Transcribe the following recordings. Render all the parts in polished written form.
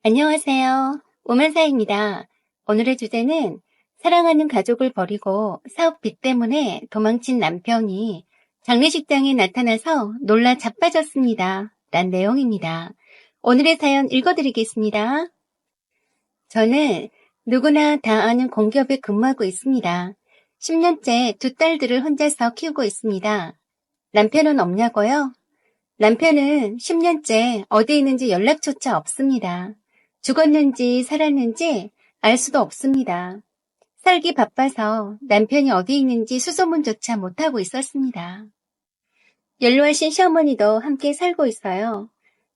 안녕하세요. 오만사입니다. 오늘의 주제는 사랑하는 가족을 버리고 사업비 때문에 도망친 남편이 장례식장에 나타나서 놀라 자빠졌습니다. 란 내용입니다. 오늘의 사연 읽어드리겠습니다. 저는 누구나 다 아는 공기업에 근무하고 있습니다. 10년째 두 딸들을 혼자서 키우고 있습니다. 남편은 없냐고요? 남편은 10년째 어디 있는지 연락조차 없습니다. 죽었는지 살았는지 알 수도 없습니다. 살기 바빠서 남편이 어디 있는지 수소문조차 못하고 있었습니다. 연로하신 시어머니도 함께 살고 있어요.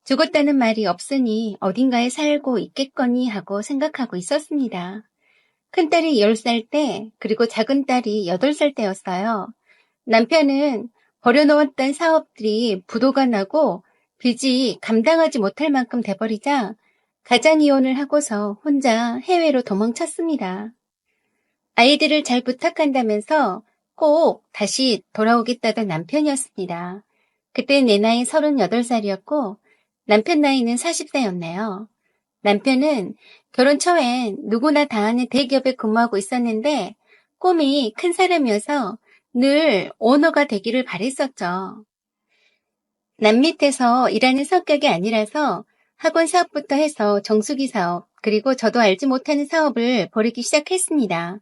죽었다는 말이 없으니 어딘가에 살고 있겠거니 하고 생각하고 있었습니다. 큰딸이 10살 때 그리고 작은 딸이 8살 때였어요. 남편은 버려놓았던 사업들이 부도가 나고 빚이 감당하지 못할 만큼 돼버리자 가장이혼을 하고서 혼자 해외로 도망쳤습니다. 아이들을 잘 부탁한다면서 꼭 다시 돌아오겠다던 남편이었습니다. 그때 내 나이 38살이었고 남편 나이는 40세였네요. 남편은 결혼 초엔 누구나 다 아는 대기업에 근무하고 있었는데 꿈이 큰 사람이어서 늘 오너가 되기를 바랬었죠. 남 밑에서 일하는 성격이 아니라서 학원 사업부터 해서 정수기 사업, 그리고 저도 알지 못하는 사업을 벌이기 시작했습니다.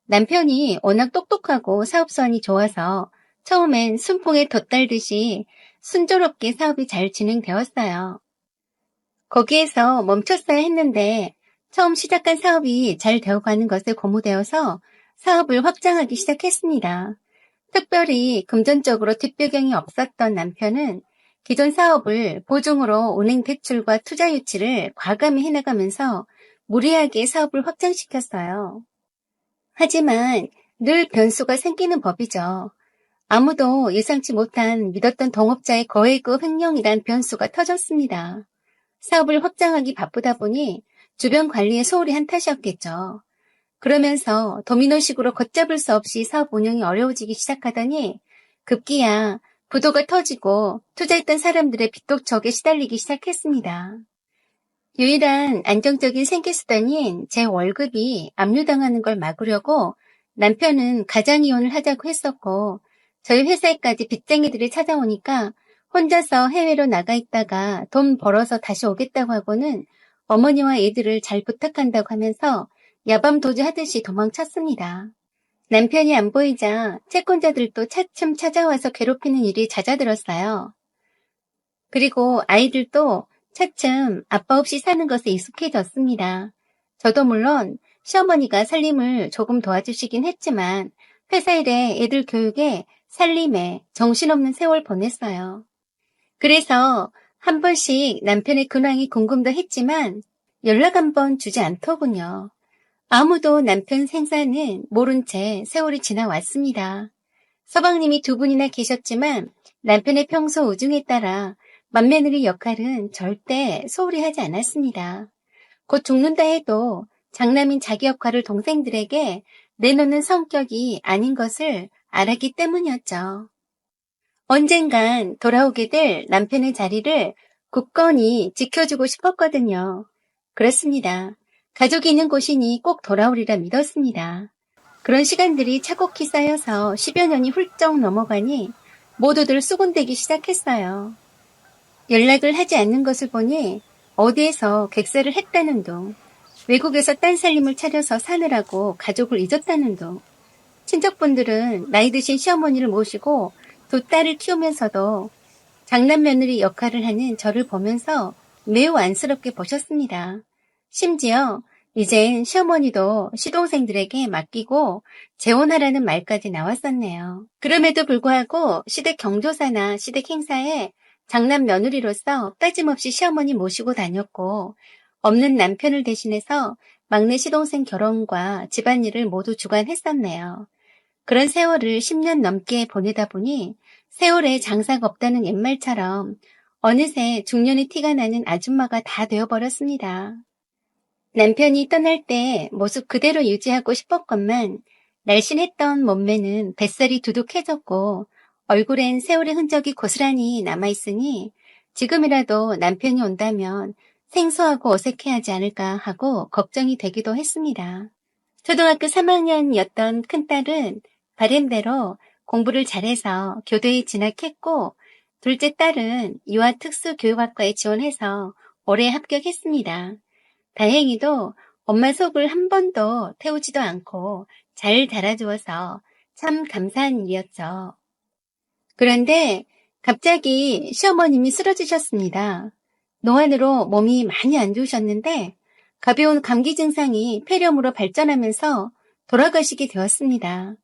남편이 워낙 똑똑하고 사업수완이 좋아서 처음엔 순풍에 덧달듯이 순조롭게 사업이 잘 진행되었어요. 거기에서 멈췄어야 했는데 처음 시작한 사업이 잘 되어가는 것에 고무되어서 사업을 확장하기 시작했습니다. 특별히 금전적으로 뒷배경이 없었던 남편은 기존 사업을 보증으로 은행 대출과 투자 유치를 과감히 해나가면서 무리하게 사업을 확장시켰어요. 하지만 늘 변수가 생기는 법이죠. 아무도 예상치 못한 믿었던 동업자의 거액의 횡령이란 변수가 터졌습니다. 사업을 확장하기 바쁘다 보니 주변 관리에 소홀히 한 탓이었겠죠. 그러면서 도미노식으로 걷잡을 수 없이 사업 운영이 어려워지기 시작하더니 급기야 부도가 터지고 투자했던 사람들의 빚독촉에 시달리기 시작했습니다. 유일한 안정적인 생계수단인 제 월급이 압류당하는 걸 막으려고 남편은 가장이혼을 하자고 했었고 저희 회사에까지 빚쟁이들이 찾아오니까 혼자서 해외로 나가 있다가 돈 벌어서 다시 오겠다고 하고는 어머니와 애들을 잘 부탁한다고 하면서 야밤도주 하듯이 도망쳤습니다. 남편이 안 보이자 채권자들도 차츰 찾아와서 괴롭히는 일이 잦아들었어요. 그리고 아이들도 차츰 아빠 없이 사는 것에 익숙해졌습니다. 저도 물론 시어머니가 살림을 조금 도와주시긴 했지만 회사 일에 애들 교육에 살림에 정신없는 세월 보냈어요. 그래서 한 번씩 남편의 근황이 궁금도 했지만 연락 한 번 주지 않더군요. 아무도 남편 생사는 모른 채 세월이 지나왔습니다. 서방님이 두 분이나 계셨지만 남편의 평소 우중에 따라 맏며느리 역할은 절대 소홀히 하지 않았습니다. 곧 죽는다 해도 장남인 자기 역할을 동생들에게 내놓는 성격이 아닌 것을 알았기 때문이었죠. 언젠간 돌아오게 될 남편의 자리를 굳건히 지켜주고 싶었거든요. 그렇습니다. 가족이 있는 곳이니 꼭 돌아오리라 믿었습니다. 그런 시간들이 차곡히 쌓여서 10여 년이 훌쩍 넘어가니 모두들 수군대기 시작했어요. 연락을 하지 않는 것을 보니 어디에서 객사를 했다는 둥, 외국에서 딴 살림을 차려서 사느라고 가족을 잊었다는 둥, 친척분들은 나이 드신 시어머니를 모시고 두 딸을 키우면서도 장남 며느리 역할을 하는 저를 보면서 매우 안쓰럽게 보셨습니다. 심지어 이젠 시어머니도 시동생들에게 맡기고 재혼하라는 말까지 나왔었네요. 그럼에도 불구하고 시댁 경조사나 시댁 행사에 장남 며느리로서 빠짐없이 시어머니 모시고 다녔고 없는 남편을 대신해서 막내 시동생 결혼과 집안일을 모두 주관했었네요. 그런 세월을 10년 넘게 보내다 보니 세월에 장사가 없다는 옛말처럼 어느새 중년의 티가 나는 아줌마가 다 되어버렸습니다. 남편이 떠날 때 모습 그대로 유지하고 싶었건만 날씬했던 몸매는 뱃살이 두둑해졌고 얼굴엔 세월의 흔적이 고스란히 남아있으니 지금이라도 남편이 온다면 생소하고 어색해하지 않을까 하고 걱정이 되기도 했습니다. 초등학교 3학년이었던 큰딸은 바램대로 공부를 잘해서 교대에 진학했고, 둘째 딸은 유아특수교육학과에 지원해서 올해 합격했습니다. 다행히도 엄마 속을 한 번도 태우지도 않고 잘 자라주어서 참 감사한 일이었죠. 그런데 갑자기 시어머님이 쓰러지셨습니다. 노안으로 몸이 많이 안 좋으셨는데 가벼운 감기 증상이 폐렴으로 발전하면서 돌아가시게 되었습니다.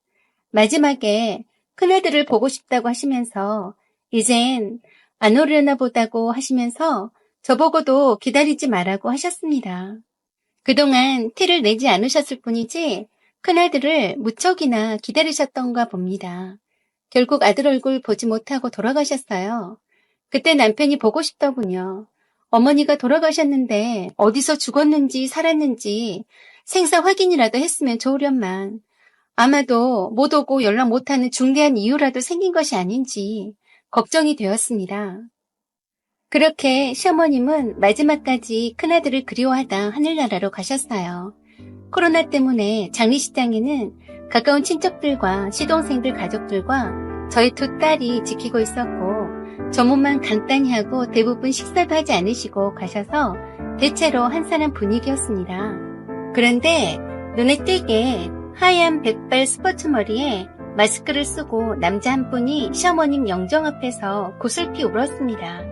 마지막에 큰아들을 보고 싶다고 하시면서 이젠 안 오려나 보다고 하시면서 저보고도 기다리지 말라고 하셨습니다. 그동안 티를 내지 않으셨을 뿐이지 큰아들을 무척이나 기다리셨던가 봅니다. 결국 아들 얼굴 보지 못하고 돌아가셨어요. 그때 남편이 보고 싶더군요. 어머니가 돌아가셨는데 어디서 죽었는지 살았는지 생사 확인이라도 했으면 좋으련만 아마도 못 오고 연락 못하는 중대한 이유라도 생긴 것이 아닌지 걱정이 되었습니다. 그렇게 시어머님은 마지막까지 큰아들을 그리워하다 하늘나라로 가셨어요. 코로나 때문에 장례식장에는 가까운 친척들과 시동생들 가족들과 저희 두 딸이 지키고 있었고 점원만 간단히 하고 대부분 식사도 하지 않으시고 가셔서 대체로 한산한 분위기였습니다. 그런데 눈에 띄게 하얀 백발 스포츠 머리에 마스크를 쓰고 남자 한 분이 시어머님 영정 앞에서 구슬피 울었습니다.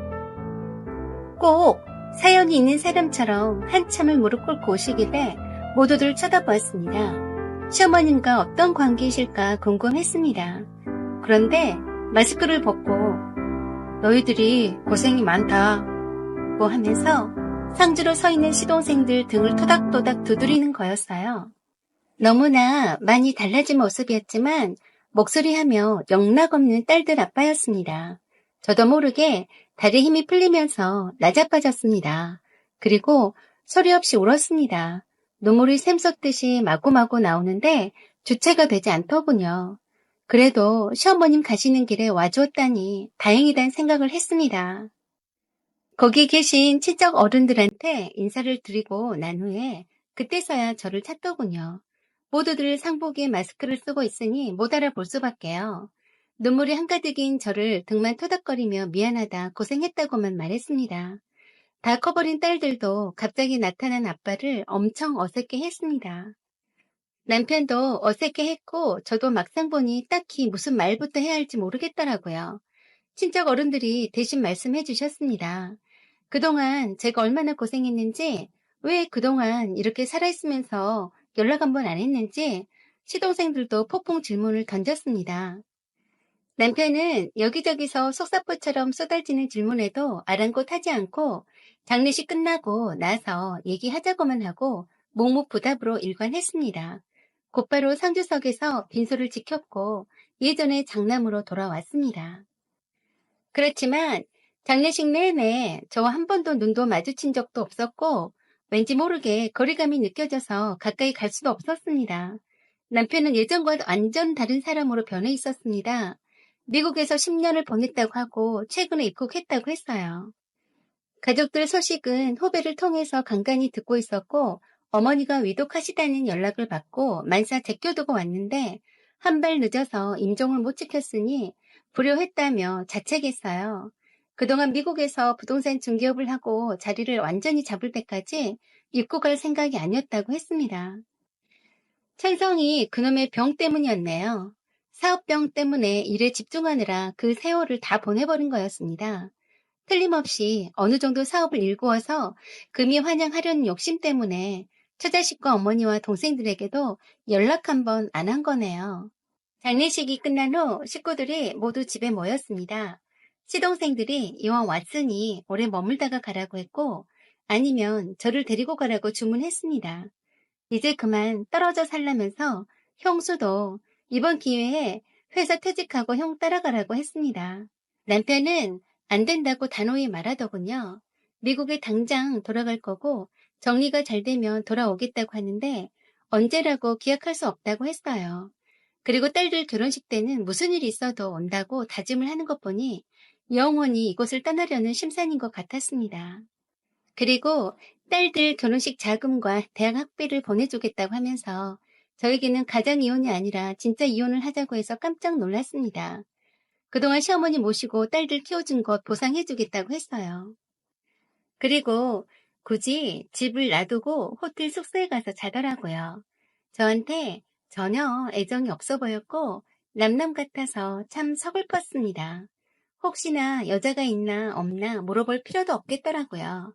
꼭 사연이 있는 사람처럼 한참을 무릎 꿇고 오시길래 모두들 쳐다보았습니다. 시어머님과 어떤 관계이실까 궁금했습니다. 그런데 마스크를 벗고 너희들이 고생이 많다고 하면서 상주로 서 있는 시동생들 등을 토닥토닥 두드리는 거였어요. 너무나 많이 달라진 모습이었지만 목소리하며 영락없는 딸들 아빠였습니다. 저도 모르게 다리에 힘이 풀리면서 나자빠졌습니다. 그리고 소리 없이 울었습니다. 눈물이 샘솟듯이 마구마구 나오는데 주체가 되지 않더군요. 그래도 시어머님 가시는 길에 와주었다니 다행이란 생각을 했습니다. 거기 계신 친척 어른들한테 인사를 드리고 난 후에 그때서야 저를 찾더군요. 모두들 상복에 마스크를 쓰고 있으니 못 알아볼 수밖에요. 눈물이 한가득인 저를 등만 토닥거리며 미안하다 고생했다고만 말했습니다. 다 커버린 딸들도 갑자기 나타난 아빠를 엄청 어색해 했습니다. 남편도 어색해 했고 저도 막상 보니 딱히 무슨 말부터 해야 할지 모르겠더라고요. 친척 어른들이 대신 말씀해 주셨습니다. 그동안 제가 얼마나 고생했는지, 왜 그동안 이렇게 살아있으면서 연락 한 번 안 했는지 시동생들도 폭풍 질문을 던졌습니다. 남편은 여기저기서 속사포처럼 쏟아지는 질문에도 아랑곳하지 않고 장례식 끝나고 나서 얘기하자고만 하고 묵묵부답으로 일관했습니다. 곧바로 상주석에서 빈소를 지켰고 예전의 장남으로 돌아왔습니다. 그렇지만 장례식 내내 저와 한 번도 눈도 마주친 적도 없었고 왠지 모르게 거리감이 느껴져서 가까이 갈 수도 없었습니다. 남편은 예전과 완전 다른 사람으로 변해 있었습니다. 미국에서 10년을 보냈다고 하고 최근에 입국했다고 했어요. 가족들 소식은 후배를 통해서 간간히 듣고 있었고 어머니가 위독하시다는 연락을 받고 만사 제껴두고 왔는데 한 발 늦어서 임종을 못 지켰으니 불효했다며 자책했어요. 그동안 미국에서 부동산 중개업을 하고 자리를 완전히 잡을 때까지 입국할 생각이 아니었다고 했습니다. 천성이 그놈의 병 때문이었네요. 사업병 때문에 일에 집중하느라 그 세월을 다 보내버린 거였습니다. 틀림없이 어느 정도 사업을 일구어서 금이 환영하려는 욕심 때문에 처자식과 어머니와 동생들에게도 연락 한 번 안 한 거네요. 장례식이 끝난 후 식구들이 모두 집에 모였습니다. 시동생들이 이왕 왔으니 오래 머물다가 가라고 했고 아니면 저를 데리고 가라고 주문했습니다. 이제 그만 떨어져 살라면서 형수도 이번 기회에 회사 퇴직하고 형 따라가라고 했습니다. 남편은 안 된다고 단호히 말하더군요. 미국에 당장 돌아갈 거고 정리가 잘 되면 돌아오겠다고 하는데 언제라고 기약할 수 없다고 했어요. 그리고 딸들 결혼식 때는 무슨 일이 있어도 온다고 다짐을 하는 것 보니 영원히 이곳을 떠나려는 심산인 것 같았습니다. 그리고 딸들 결혼식 자금과 대학 학비를 보내주겠다고 하면서 저에게는 가장 이혼이 아니라 진짜 이혼을 하자고 해서 깜짝 놀랐습니다. 그동안 시어머니 모시고 딸들 키워준 것 보상해주겠다고 했어요. 그리고 굳이 집을 놔두고 호텔 숙소에 가서 자더라고요. 저한테 전혀 애정이 없어 보였고 남남 같아서 참 서글펐습니다. 혹시나 여자가 있나 없나 물어볼 필요도 없겠더라고요.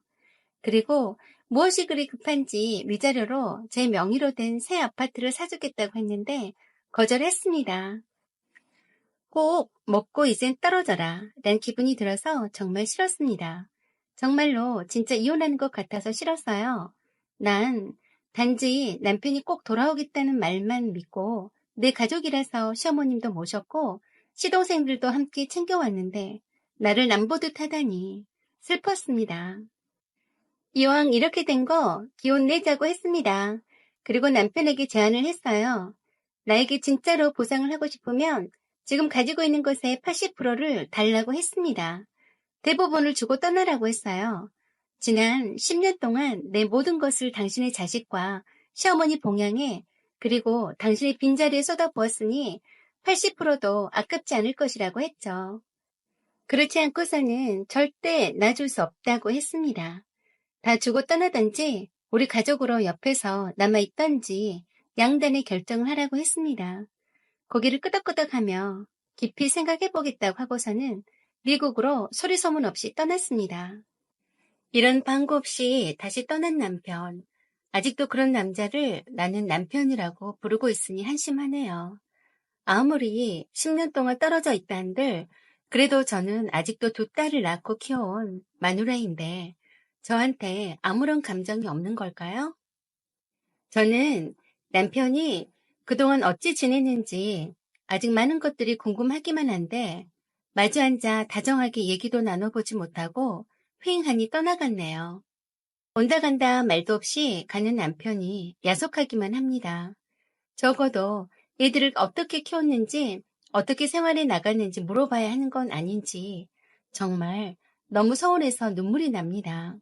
그리고 무엇이 그리 급한지 위자료로 제 명의로 된 새 아파트를 사주겠다고 했는데 거절했습니다. 꼭 먹고 이젠 떨어져라 란 기분이 들어서 정말 싫었습니다. 정말로 진짜 이혼하는 것 같아서 싫었어요. 난 단지 남편이 꼭 돌아오겠다는 말만 믿고 내 가족이라서 시어머님도 모셨고 시동생들도 함께 챙겨왔는데 나를 남보듯 하다니 슬펐습니다. 이왕 이렇게 된 거 기혼 내자고 했습니다. 그리고 남편에게 제안을 했어요. 나에게 진짜로 보상을 하고 싶으면 지금 가지고 있는 것의 80%를 달라고 했습니다. 대부분을 주고 떠나라고 했어요. 지난 10년 동안 내 모든 것을 당신의 자식과 시어머니 봉양에 그리고 당신의 빈자리에 쏟아부었으니 80%도 아깝지 않을 것이라고 했죠. 그렇지 않고서는 절대 놔줄 수 없다고 했습니다. 다 주고 떠나든지 우리 가족으로 옆에서 남아있던지 양단의 결정을 하라고 했습니다. 고개를 끄덕끄덕하며 깊이 생각해보겠다고 하고서는 미국으로 소리소문 없이 떠났습니다. 이런 방구 없이 다시 떠난 남편. 아직도 그런 남자를 나는 남편이라고 부르고 있으니 한심하네요. 아무리 10년 동안 떨어져 있다 한들 그래도 저는 아직도 두 딸을 낳고 키워온 마누라인데 저한테 아무런 감정이 없는 걸까요? 저는 남편이 그동안 어찌 지냈는지 아직 많은 것들이 궁금하기만 한데 마주 앉아 다정하게 얘기도 나눠보지 못하고 휑하니 떠나갔네요. 온다 간다 말도 없이 가는 남편이 야속하기만 합니다. 적어도 애들을 어떻게 키웠는지 어떻게 생활해 나갔는지 물어봐야 하는 건 아닌지 정말 너무 서운해서 눈물이 납니다.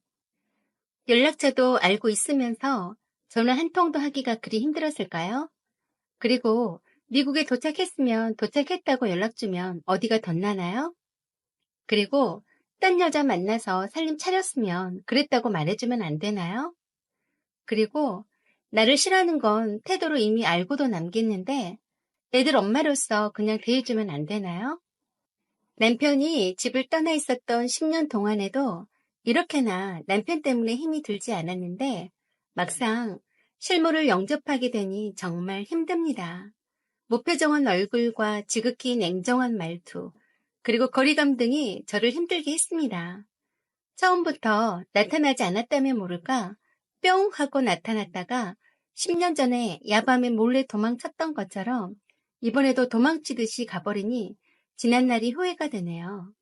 연락처도 알고 있으면서 전화 한 통도 하기가 그리 힘들었을까요? 그리고 미국에 도착했으면 도착했다고 연락 주면 어디가 덧나나요? 그리고 딴 여자 만나서 살림 차렸으면 그랬다고 말해주면 안 되나요? 그리고 나를 싫어하는 건 태도로 이미 알고도 남겼는데 애들 엄마로서 그냥 대해주면 안 되나요? 남편이 집을 떠나 있었던 10년 동안에도 이렇게나 남편 때문에 힘이 들지 않았는데 막상 실물을 영접하게 되니 정말 힘듭니다. 무표정한 얼굴과 지극히 냉정한 말투, 그리고 거리감 등이 저를 힘들게 했습니다. 처음부터 나타나지 않았다면 모를까 뿅 하고 나타났다가 10년 전에 야밤에 몰래 도망쳤던 것처럼 이번에도 도망치듯이 가버리니 지난날이 후회가 되네요.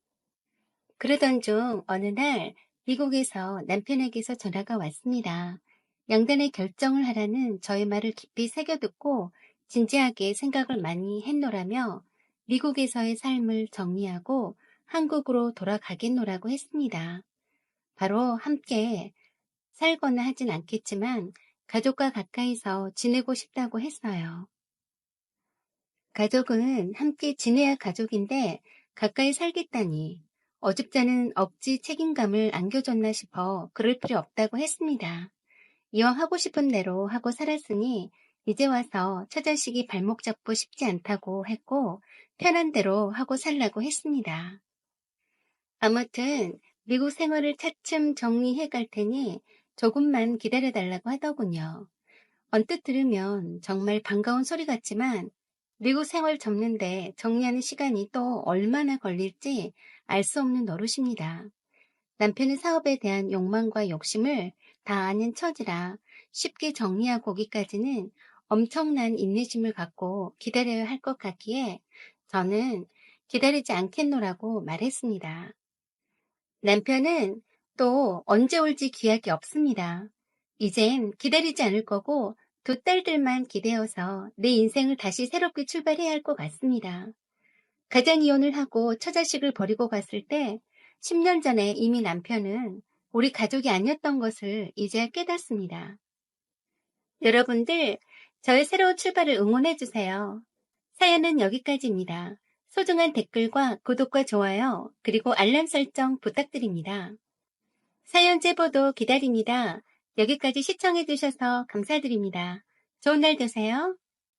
그러던 중 어느 날 미국에서 남편에게서 전화가 왔습니다. 양단의 결정을 하라는 저의 말을 깊이 새겨듣고 진지하게 생각을 많이 했노라며 미국에서의 삶을 정리하고 한국으로 돌아가겠노라고 했습니다. 바로 함께 살거나 하진 않겠지만 가족과 가까이서 지내고 싶다고 했어요. 가족은 함께 지내야 가족인데 가까이 살겠다니 어줍잖은 억지 책임감을 안겨줬나 싶어 그럴 필요 없다고 했습니다. 이왕 하고 싶은 대로 하고 살았으니 이제 와서 처자식이 발목 잡고 싶지 않다고 했고 편한 대로 하고 살라고 했습니다. 아무튼 미국 생활을 차츰 정리해 갈 테니 조금만 기다려달라고 하더군요. 언뜻 들으면 정말 반가운 소리 같지만 미국 생활 접는데 정리하는 시간이 또 얼마나 걸릴지 알 수 없는 노릇입니다. 남편의 사업에 대한 욕망과 욕심을 다 아는 처지라 쉽게 정리하고 오기까지는 엄청난 인내심을 갖고 기다려야 할 것 같기에 저는 기다리지 않겠노라고 말했습니다. 남편은 또 언제 올지 기약이 없습니다. 이젠 기다리지 않을 거고 두 딸들만 기대어서 내 인생을 다시 새롭게 출발해야 할 것 같습니다. 가장 이혼을 하고 처자식을 버리고 갔을 때 10년 전에 이미 남편은 우리 가족이 아니었던 것을 이제야 깨닫습니다. 여러분들, 저의 새로운 출발을 응원해주세요. 사연은 여기까지입니다. 소중한 댓글과 구독과 좋아요, 그리고 알람 설정 부탁드립니다. 사연 제보도 기다립니다. 여기까지 시청해주셔서 감사드립니다. 좋은 날 되세요.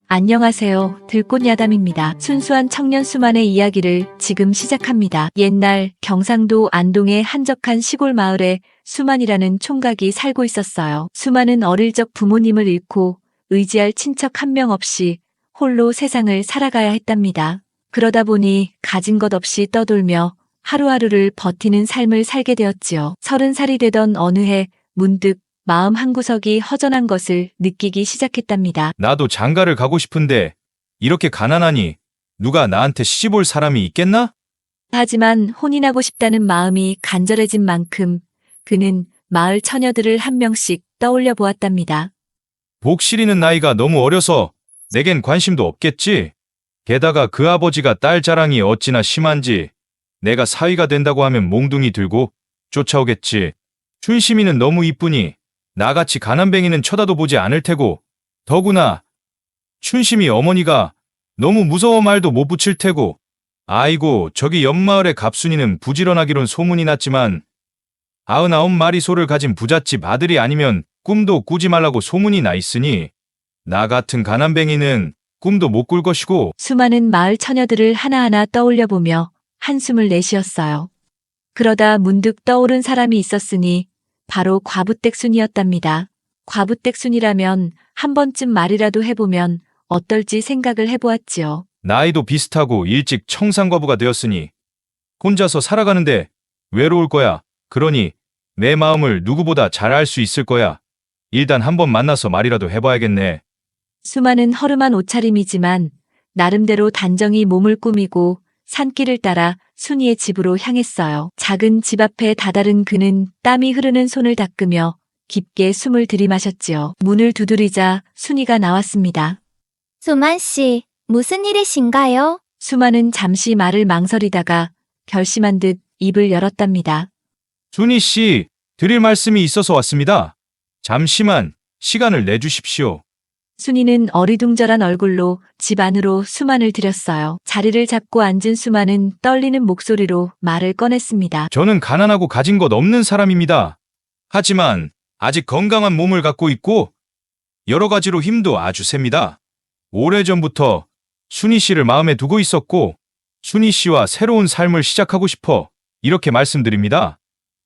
안녕하세요. 들꽃야담입니다. 순수한 청년 수만의 이야기를 지금 시작합니다. 옛날 경상도 안동의 한적한 시골 마을에 수만이라는 총각이 살고 있었어요. 수만은 어릴 적 부모님을 잃고 의지할 친척 한 명 없이 홀로 세상을 살아가야 했답니다. 그러다 보니 가진 것 없이 떠돌며 하루하루를 버티는 삶을 살게 되었지요. 30살이 되던 어느 해 문득 마음 한구석이 허전한 것을 느끼기 시작했답니다. 나도 장가를 가고 싶은데 이렇게 가난하니 누가 나한테 시집 올 사람이 있겠나? 하지만 혼인하고 싶다는 마음이 간절해진 만큼 그는 마을 처녀들을 한 명씩 떠올려 보았답니다. 복실이는 나이가 너무 어려서 내겐 관심도 없겠지. 게다가 그 아버지가 딸 자랑이 어찌나 심한지 내가 사위가 된다고 하면 몽둥이 들고 쫓아오겠지. 춘심이는 너무 이쁘니 나같이 가난뱅이는 쳐다도 보지 않을 테고, 더구나 춘심이 어머니가 너무 무서워 말도 못 붙일 테고. 아이고, 저기 옆마을의 갑순이는 부지런하기론 소문이 났지만 99마리 소를 가진 부잣집 아들이 아니면 꿈도 꾸지 말라고 소문이 나 있으니 나 같은 가난뱅이는 꿈도 못 꿀 것이고. 수많은 마을 처녀들을 하나하나 떠올려 보며 한숨을 내쉬었어요. 그러다 문득 떠오른 사람이 있었으니 바로 과부댁순이었답니다. 과부댁순이라면 한 번쯤 말이라도 해보면 어떨지 생각을 해보았지요. 나이도 비슷하고 일찍 청산과부가 되었으니 혼자서 살아가는데 외로울 거야. 그러니 내 마음을 누구보다 잘 알 수 있을 거야. 일단 한번 만나서 말이라도 해봐야겠네. 수많은 허름한 옷차림이지만 나름대로 단정히 몸을 꾸미고 산길을 따라 순이의 집으로 향했어요. 작은 집 앞에 다다른 그는 땀이 흐르는 손을 닦으며 깊게 숨을 들이마셨지요. 문을 두드리자 순이가 나왔습니다. 수만 씨, 무슨 일이신가요? 수만은 잠시 말을 망설이다가 결심한 듯 입을 열었답니다. 순이 씨, 드릴 말씀이 있어서 왔습니다. 잠시만 시간을 내주십시오. 순이는 어리둥절한 얼굴로 집 안으로 수만을 들였어요. 자리를 잡고 앉은 수만은 떨리는 목소리로 말을 꺼냈습니다. 저는 가난하고 가진 것 없는 사람입니다. 하지만 아직 건강한 몸을 갖고 있고 여러 가지로 힘도 아주 셉니다. 오래전부터 순이 씨를 마음에 두고 있었고 순이 씨와 새로운 삶을 시작하고 싶어 이렇게 말씀드립니다.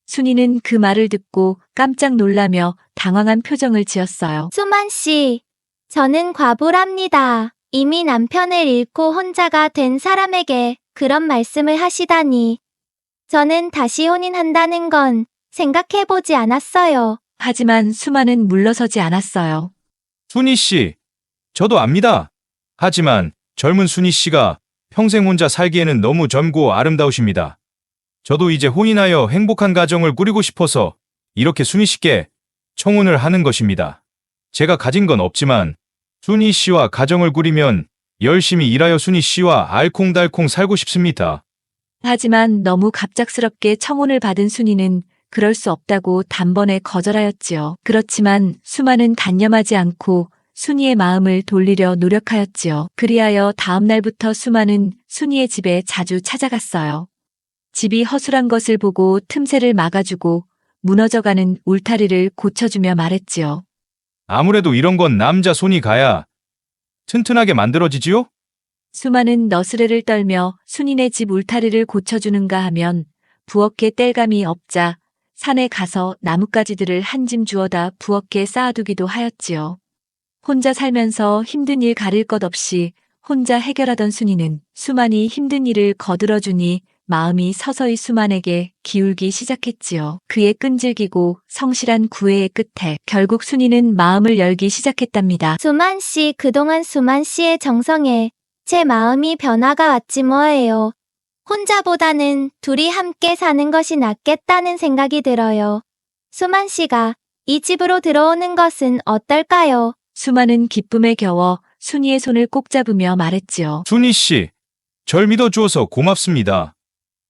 순이는 그 말을 듣고 깜짝 놀라며 당황한 표정을 지었어요. 수만 씨, 저는 과부랍니다. 이미 남편을 잃고 혼자가 된 사람에게 그런 말씀을 하시다니. 저는 다시 혼인한다는 건 생각해보지 않았어요. 하지만 수만은 물러서지 않았어요. 순이 씨, 저도 압니다. 하지만 젊은 순이 씨가 평생 혼자 살기에는 너무 젊고 아름다우십니다. 저도 이제 혼인하여 행복한 가정을 꾸리고 싶어서 이렇게 순이 씨께 청혼을 하는 것입니다. 제가 가진 건 없지만 순이 씨와 가정을 꾸리면 열심히 일하여 순이 씨와 알콩달콩 살고 싶습니다. 하지만 너무 갑작스럽게 청혼을 받은 순이는 그럴 수 없다고 단번에 거절하였지요. 그렇지만 수만은 단념하지 않고 순이의 마음을 돌리려 노력하였지요. 그리하여 다음 날부터 수만은 순이의 집에 자주 찾아갔어요. 집이 허술한 것을 보고 틈새를 막아주고 무너져가는 울타리를 고쳐주며 말했지요. 아무래도 이런 건 남자 손이 가야 튼튼하게 만들어지지요? 수만은 너스레를 떨며 순이네 집 울타리를 고쳐주는가 하면 부엌에 땔감이 없자 산에 가서 나뭇가지들을 한 짐 주워다 부엌에 쌓아두기도 하였지요. 혼자 살면서 힘든 일 가릴 것 없이 혼자 해결하던 순이는 수만이 힘든 일을 거들어주니 마음이 서서히 수만에게 기울기 시작했지요. 그의 끈질기고 성실한 구애의 끝에 결국 순이는 마음을 열기 시작했답니다. 수만 씨, 그동안 수만 씨의 정성에 제 마음이 변화가 왔지 뭐예요. 혼자보다는 둘이 함께 사는 것이 낫겠다는 생각이 들어요. 수만 씨가 이 집으로 들어오는 것은 어떨까요? 수만은 기쁨에 겨워 순이의 손을 꼭 잡으며 말했지요. 순이 씨, 절 믿어주어서 고맙습니다.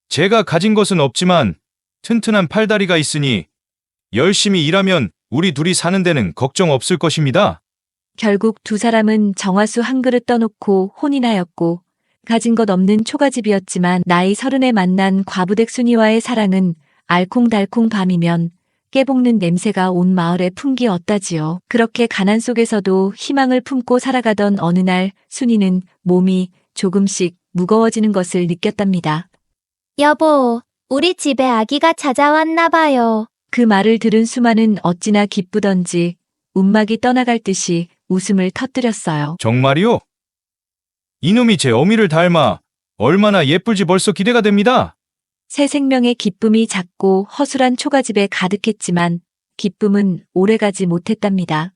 제가 가진 것은 없지만 튼튼한 팔다리가 있으니 열심히 일하면 우리 둘이 사는 데는 걱정 없을 것입니다. 결국 두 사람은 정화수 한 그릇 떠놓고 혼인하였고 가진 것 없는 초가집이었지만 나이 30에 만난 과부댁 순이와의 사랑은 알콩달콩 밤이면 깨볶는 냄새가 온 마을에 풍기었다지요. 그렇게 가난 속에서도 희망을 품고 살아가던 어느 날 순이는 몸이 조금씩 무거워지는 것을 느꼈답니다. 여보, 우리 집에 아기가 찾아왔나 봐요. 그 말을 들은 수만은 어찌나 기쁘던지 움막이 떠나갈 듯이 웃음을 터뜨렸어요. 정말이요? 이놈이 제 어미를 닮아 얼마나 예쁠지 벌써 기대가 됩니다. 새 생명의 기쁨이 작고 허술한 초가집에 가득했지만 기쁨은 오래가지 못했답니다.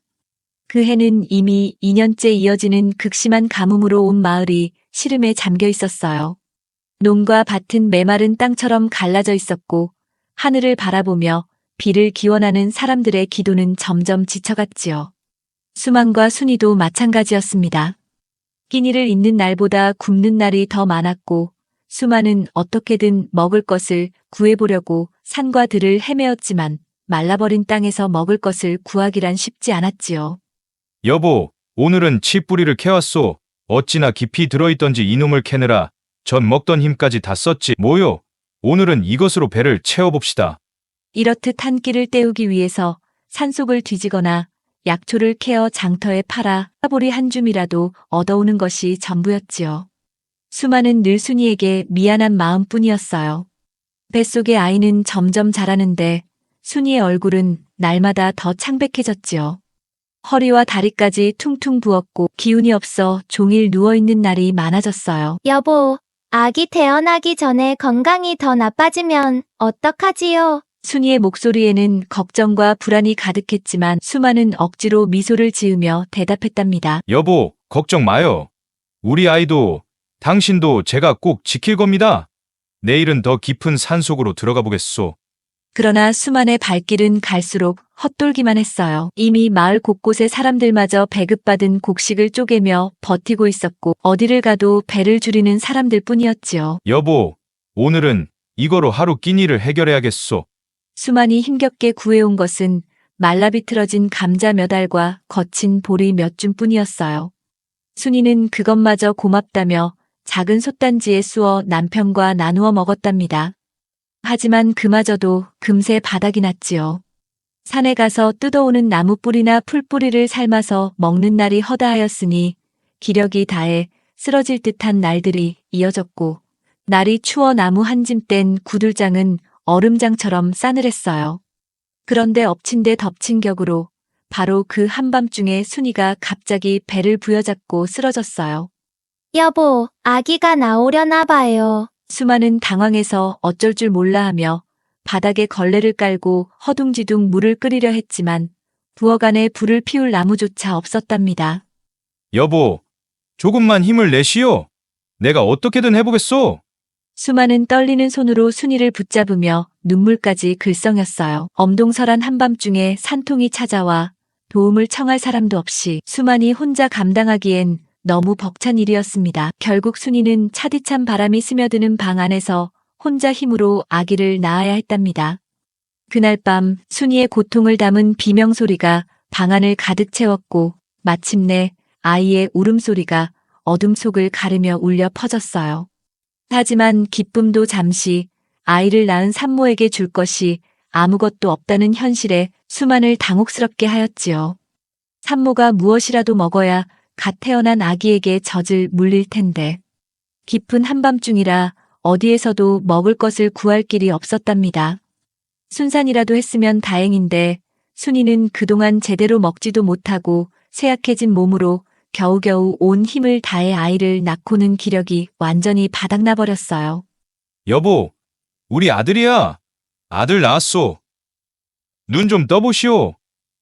그 해는 이미 2년째 이어지는 극심한 가뭄으로 온 마을이 시름에 잠겨 있었어요. 논과 밭은 메마른 땅처럼 갈라져 있었고 하늘을 바라보며 비를 기원하는 사람들의 기도는 점점 지쳐갔지요. 수만과 순이도 마찬가지였습니다. 끼니를 잇는 날보다 굶는 날이 더 많았고 수만은 어떻게든 먹을 것을 구해보려고 산과 들을 헤매었지만 말라버린 땅에서 먹을 것을 구하기란 쉽지 않았지요. 여보, 오늘은 칡뿌리를 캐왔소. 어찌나 깊이 들어있던지 이놈을 캐느라 전 먹던 힘까지 다 썼지. 뭐요? 오늘은 이것으로 배를 채워봅시다. 이렇듯 한 끼를 때우기 위해서 산속을 뒤지거나 약초를 캐어 장터에 팔아 사보리 한 줌이라도 얻어오는 것이 전부였지요. 수만은 늘 순이에게 미안한 마음뿐이었어요. 뱃속의 아이는 점점 자라는데 순이의 얼굴은 날마다 더 창백해졌지요. 허리와 다리까지 퉁퉁 부었고 기운이 없어 종일 누워있는 날이 많아졌어요. 여보, 아기 태어나기 전에 건강이 더 나빠지면 어떡하지요? 순이의 목소리에는 걱정과 불안이 가득했지만 수만은 억지로 미소를 지으며 대답했답니다. 여보, 걱정 마요. 우리 아이도 당신도 제가 꼭 지킬 겁니다. 내일은 더 깊은 산속으로 들어가 보겠소. 그러나 수만의 발길은 갈수록 헛돌기만 했어요. 이미 마을 곳곳의 사람들마저 배급받은 곡식을 쪼개며 버티고 있었고 어디를 가도 배를 줄이는 사람들 뿐이었지요. 여보, 오늘은 이거로 하루 끼니를 해결해야겠소. 수만이 힘겹게 구해온 것은 말라비틀어진 감자 몇 알과 거친 보리 몇 줌뿐이었어요. 순이는 그것마저 고맙다며 작은 솥단지에 쑤어 남편과 나누어 먹었답니다. 하지만 그마저도 금세 바닥이 났지요. 산에 가서 뜯어오는 나무 뿌리나 풀뿌리를 삶아서 먹는 날이 허다하였으니 기력이 다해 쓰러질 듯한 날들이 이어졌고 날이 추워 나무 한 짐 뗀 구들장은 얼음장처럼 싸늘했어요. 그런데 엎친 데 덮친 격으로 바로 그 한밤중에 순이가 갑자기 배를 부여잡고 쓰러졌어요. 여보, 아기가 나오려나 봐요. 수만은 당황해서 어쩔 줄 몰라 하며 바닥에 걸레를 깔고 허둥지둥 물을 끓이려 했지만 부엌 안에 불을 피울 나무조차 없었답니다. 여보, 조금만 힘을 내시오. 내가 어떻게든 해보겠소. 수만은 떨리는 손으로 순이를 붙잡으며 눈물까지 글썽였어요. 엄동설한 한밤중에 산통이 찾아와 도움을 청할 사람도 없이 수만이 혼자 감당하기엔 너무 벅찬 일이었습니다. 결국 순이는 차디찬 바람이 스며드는 방 안에서 혼자 힘으로 아기를 낳아야 했답니다. 그날 밤 순이의 고통을 담은 비명소리가 방 안을 가득 채웠고 마침내 아이의 울음소리가 어둠 속을 가르며 울려 퍼졌어요. 하지만 기쁨도 잠시 아이를 낳은 산모에게 줄 것이 아무것도 없다는 현실에 수만을 당혹스럽게 하였지요. 산모가 무엇이라도 먹어야 갓 태어난 아기에게 젖을 물릴 텐데 깊은 한밤중이라 어디에서도 먹을 것을 구할 길이 없었답니다. 순산이라도 했으면 다행인데 순이는 그동안 제대로 먹지도 못하고 쇠약해진 몸으로 겨우겨우 온 힘을 다해 아이를 낳고는 기력이 완전히 바닥나 버렸어요. 여보, 우리 아들이야. 아들 낳았소. 눈 좀 떠보시오.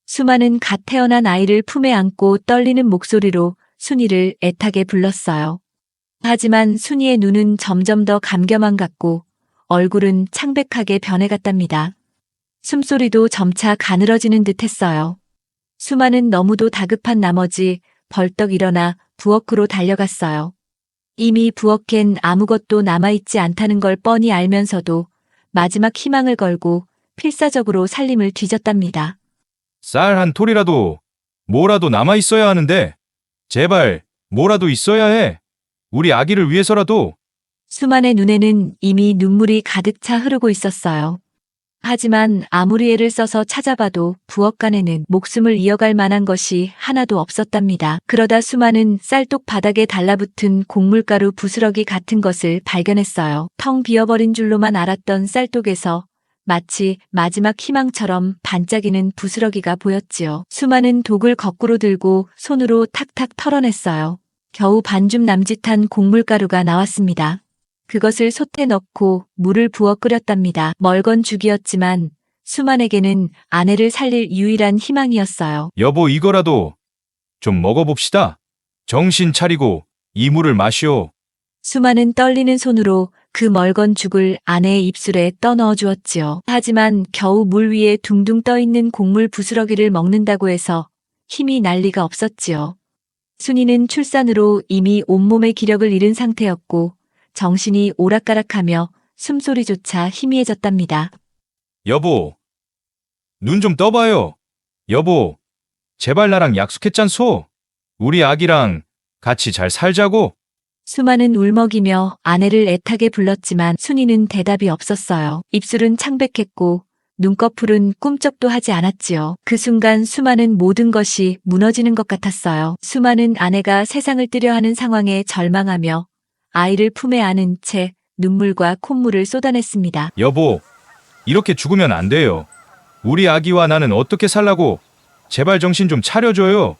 수만은 갓 태어난 아이를 품에 안고 떨리는 목소리로 순이를 애타게 불렀어요. 하지만 순이의 눈은 점점 더 감겨만 갔고 얼굴은 창백하게 변해갔답니다. 숨소리도 점차 가늘어지는 듯 했어요. 수만은 너무도 다급한 나머지 벌떡 일어나 부엌으로 달려갔어요. 이미 부엌엔 아무것도 남아있지 않다는 걸 뻔히 알면서도 마지막 희망을 걸고 필사적으로 살림을 뒤졌답니다. 쌀 한 톨이라도 뭐라도 남아 있어야 하는데 제발 뭐라도 있어야 해. 우리 아기를 위해서라도. 수만의 눈에는 이미 눈물이 가득 차 흐르고 있었어요. 하지만 아무리 애를 써서 찾아봐도 부엌간에는 목숨을 이어갈 만한 것이 하나도 없었답니다. 그러다 수만은 쌀독 바닥에 달라붙은 곡물가루 부스러기 같은 것을 발견했어요. 텅 비어버린 줄로만 알았던 쌀독에서 마치 마지막 희망처럼 반짝이는 부스러기가 보였지요. 수만은 독을 거꾸로 들고 손으로 탁탁 털어냈어요. 겨우 반줌 남짓한 곡물가루가 나왔습니다. 그것을 솥에 넣고 물을 부어 끓였답니다. 멀건 죽이었지만 수만에게는 아내를 살릴 유일한 희망이었어요. 여보, 이거라도 좀 먹어봅시다. 정신 차리고 이 물을 마시오. 수만은 떨리는 손으로 그 멀건 죽을 아내의 입술에 떠넣어 주었지요. 하지만 겨우 물 위에 둥둥 떠있는 곡물 부스러기를 먹는다고 해서 힘이 날 리가 없었지요. 순이는 출산으로 이미 온몸의 기력을 잃은 상태였고 정신이 오락가락하며 숨소리조차 희미해졌답니다. 여보, 눈 좀 떠봐요. 여보, 제발 나랑 약속했잖소. 우리 아기랑 같이 잘 살자고. 수만은 울먹이며 아내를 애타게 불렀지만 순이는 대답이 없었어요. 입술은 창백했고 눈꺼풀은 꿈쩍도 하지 않았지요. 그 순간 수만은 모든 것이 무너지는 것 같았어요. 수만은 아내가 세상을 뜨려 하는 상황에 절망하며 아이를 품에 안은 채 눈물과 콧물을 쏟아냈습니다. 여보, 이렇게 죽으면 안 돼요. 우리 아기와 나는 어떻게 살라고. 제발 정신 좀 차려줘요.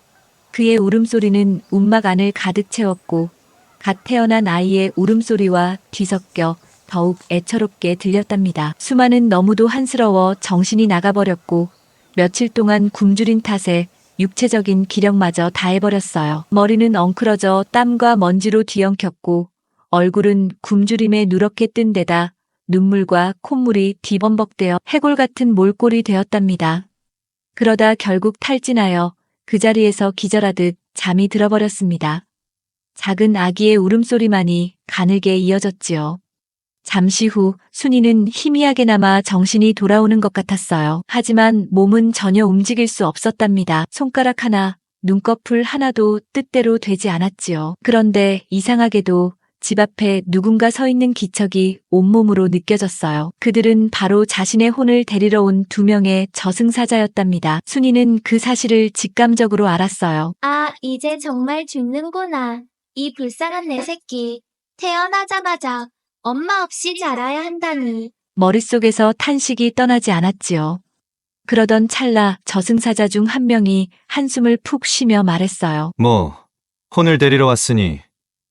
그의 울음소리는 움막 안을 가득 채웠고 갓 태어난 아이의 울음소리와 뒤섞여 더욱 애처롭게 들렸답니다. 수만은 너무도 한스러워 정신이 나가버렸고 며칠 동안 굶주린 탓에 육체적인 기력마저 다해버렸어요. 머리는 엉클어져 땀과 먼지로 뒤엉켰고 얼굴은 굶주림에 누렇게 뜬 데다 눈물과 콧물이 뒤범벅되어 해골 같은 몰골이 되었답니다. 그러다 결국 탈진하여 그 자리에서 기절하듯 잠이 들어버렸습니다. 작은 아기의 울음소리만이 가늘게 이어졌지요. 잠시 후 순이는 희미하게나마 정신이 돌아오는 것 같았어요. 하지만 몸은 전혀 움직일 수 없었답니다. 손가락 하나, 눈꺼풀 하나도 뜻대로 되지 않았지요. 그런데 이상하게도 집 앞에 누군가 서 있는 기척이 온몸으로 느껴졌어요. 그들은 바로 자신의 혼을 데리러 온 2명의 저승사자였답니다. 순이는 그 사실을 직감적으로 알았어요. 아, 이제 정말 죽는구나. 이 불쌍한 내 새끼. 태어나자마자 엄마 없이 자라야 한다니. 머릿속에서 탄식이 떠나지 않았지요. 그러던 찰나 저승사자 중 한 명이 한숨을 푹 쉬며 말했어요. 혼을 데리러 왔으니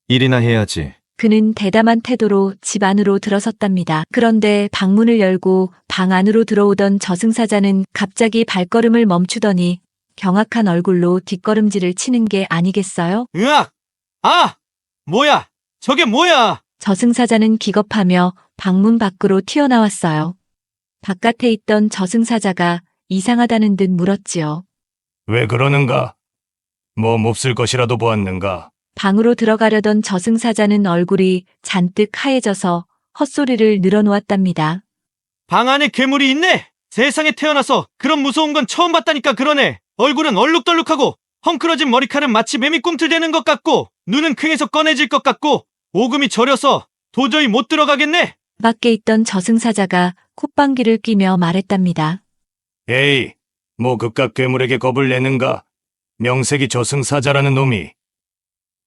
일이나 해야지. 그는 대담한 태도로 집 안으로 들어섰답니다. 그런데 방문을 열고 방 안으로 들어오던 저승사자는 갑자기 발걸음을 멈추더니 경악한 얼굴로 뒷걸음질을 치는 게 아니겠어요? 으악! 아! 뭐야? 저게 뭐야? 저승사자는 기겁하며 방문 밖으로 튀어나왔어요. 바깥에 있던 저승사자가 이상하다는 듯 물었지요. 왜 그러는가? 뭐 몹쓸 것이라도 보았는가? 방으로 들어가려던 저승사자는 얼굴이 잔뜩 하얘져서 헛소리를 늘어놓았답니다. 방 안에 괴물이 있네! 세상에 태어나서 그런 무서운 건 처음 봤다니까 그러네! 얼굴은 얼룩덜룩하고 헝클어진 머리칼은 마치 뱀이 꿈틀대는 것 같고 눈은 퀭에서 꺼내질 것 같고 오금이 저려서 도저히 못 들어가겠네! 밖에 있던 저승사자가 콧방귀를 뀌며 말했답니다. 에이, 뭐 그깟 괴물에게 겁을 내는가? 명색이 저승사자라는 놈이.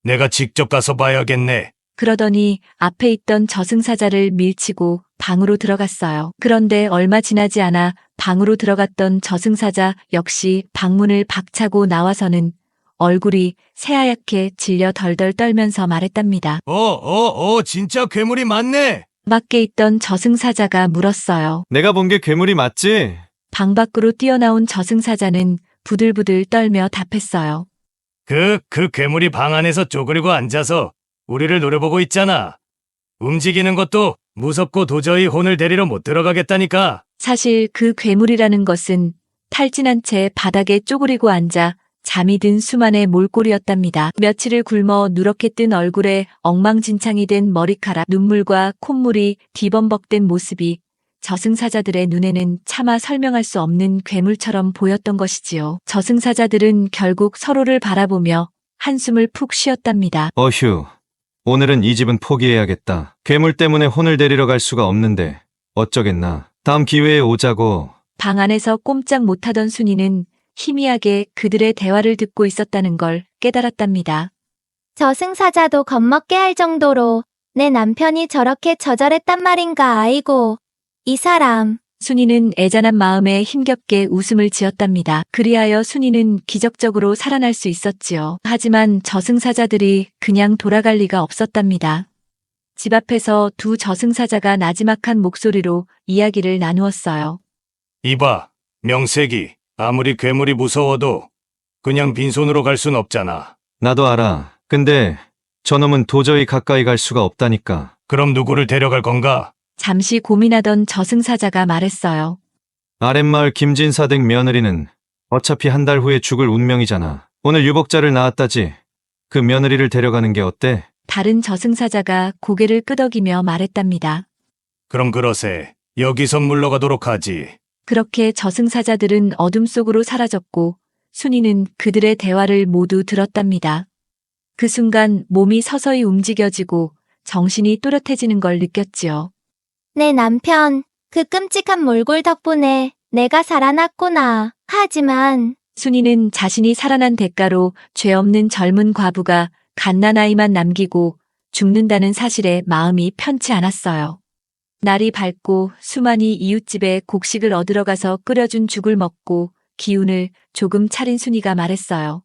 내가 직접 가서 봐야겠네. 그러더니 앞에 있던 저승사자를 밀치고 방으로 들어갔어요. 그런데 얼마 지나지 않아 방으로 들어갔던 저승사자 역시 방문을 박차고 나와서는 얼굴이 새하얗게 질려 덜덜 떨면서 말했답니다. 진짜 괴물이 많네. 밖에 있던 저승사자가 물었어요. 내가 본 게 괴물이 맞지? 방 밖으로 뛰어나온 저승사자는 부들부들 떨며 답했어요. 그 괴물이 방 안에서 쪼그리고 앉아서 우리를 노려보고 있잖아. 움직이는 것도 무섭고 도저히 혼을 데리러 못 들어가겠다니까. 사실 그 괴물이라는 것은 탈진한 채 바닥에 쪼그리고 앉아 잠이 든 수만의 몰골이었답니다. 며칠을 굶어 누렇게 뜬 얼굴에 엉망진창이 된 머리카락, 눈물과 콧물이 뒤범벅된 모습이 저승사자들의 눈에는 차마 설명할 수 없는 괴물처럼 보였던 것이지요. 저승사자들은 결국 서로를 바라보며 한숨을 푹 쉬었답니다. 어휴, 오늘은 이 집은 포기해야겠다. 괴물 때문에 혼을 데리러 갈 수가 없는데 어쩌겠나. 다음 기회에 오자고. 방 안에서 꼼짝 못하던 순이는 희미하게 그들의 대화를 듣고 있었다는 걸 깨달았답니다. 저승사자도 겁먹게 할 정도로 내 남편이 저렇게 저절했단 말인가. 아이고, 이 사람. 순이는 애잔한 마음에 힘겹게 웃음을 지었답니다. 그리하여 순이는 기적적으로 살아날 수 있었지요. 하지만 저승사자들이 그냥 돌아갈 리가 없었답니다. 집 앞에서 두 저승사자가 나지막한 목소리로 이야기를 나누었어요. 이봐, 명색이 아무리 괴물이 무서워도 그냥 빈손으로 갈 순 없잖아. 나도 알아. 근데 저놈은 도저히 가까이 갈 수가 없다니까. 그럼 누구를 데려갈 건가? 잠시 고민하던 저승사자가 말했어요. 아랫마을 김진사 댁 며느리는 어차피 한 달 후에 죽을 운명이잖아. 오늘 유복자를 낳았다지. 그 며느리를 데려가는 게 어때? 다른 저승사자가 고개를 끄덕이며 말했답니다. 그럼 그러세. 여기서 물러가도록 하지. 그렇게 저승사자들은 어둠 속으로 사라졌고 순이는 그들의 대화를 모두 들었답니다. 그 순간 몸이 서서히 움직여지고 정신이 또렷해지는 걸 느꼈지요. 내 남편, 그 끔찍한 몰골 덕분에 내가 살아났구나. 하지만 순이는 자신이 살아난 대가로 죄 없는 젊은 과부가 갓난아이만 남기고 죽는다는 사실에 마음이 편치 않았어요. 날이 밝고 수만이 이웃집에 곡식을 얻으러 가서 끓여준 죽을 먹고 기운을 조금 차린 순이가 말했어요.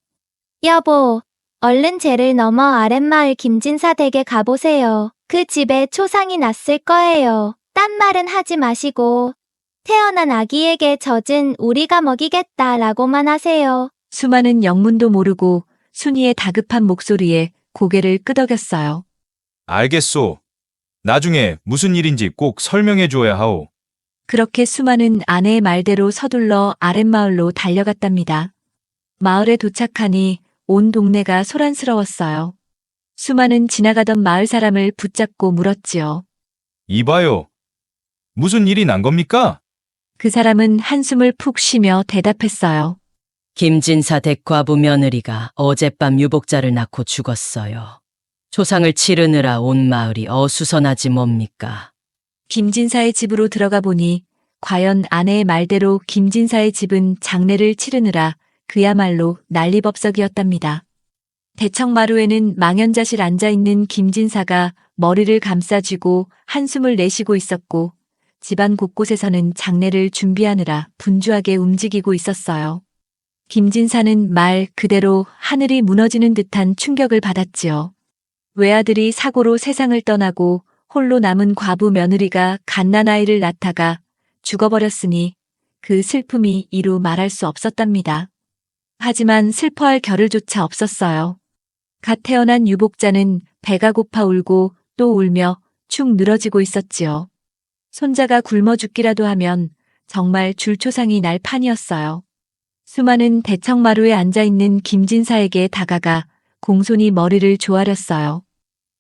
여보, 얼른 제를 넘어 아랫마을 김진사 댁에 가보세요. 그 집에 초상이 났을 거예요. 딴 말은 하지 마시고 태어난 아기에게 젖은 우리가 먹이겠다라고만 하세요. 수만은 영문도 모르고 순이의 다급한 목소리에 고개를 끄덕였어요. 알겠소. 나중에 무슨 일인지 꼭 설명해 주어야 하오. 그렇게 수만은 아내의 말대로 서둘러 아랫마을로 달려갔답니다. 마을에 도착하니 온 동네가 소란스러웠어요. 수만은 지나가던 마을 사람을 붙잡고 물었지요. 이봐요. 무슨 일이 난 겁니까? 그 사람은 한숨을 푹 쉬며 대답했어요. 김진사 댁과부 며느리가 어젯밤 유복자를 낳고 죽었어요. 조상을 치르느라 온 마을이 어수선하지 뭡니까? 김진사의 집으로 들어가 보니 과연 아내의 말대로 김진사의 집은 장례를 치르느라 그야말로 난리법석이었답니다. 대청마루에는 망연자실 앉아있는 김진사가 머리를 감싸쥐고 한숨을 내쉬고 있었고 집안 곳곳에서는 장례를 준비하느라 분주하게 움직이고 있었어요. 김진사는 말 그대로 하늘이 무너지는 듯한 충격을 받았지요. 외아들이 사고로 세상을 떠나고 홀로 남은 과부 며느리가 갓난아이를 낳다가 죽어버렸으니 그 슬픔이 이루 말할 수 없었답니다. 하지만 슬퍼할 겨를조차 없었어요. 갓 태어난 유복자는 배가 고파 울고 또 울며 축 늘어지고 있었지요. 손자가 굶어 죽기라도 하면 정말 줄초상이 날 판이었어요. 수많은 대청마루에 앉아있는 김진사에게 다가가 공손히 머리를 조아렸어요.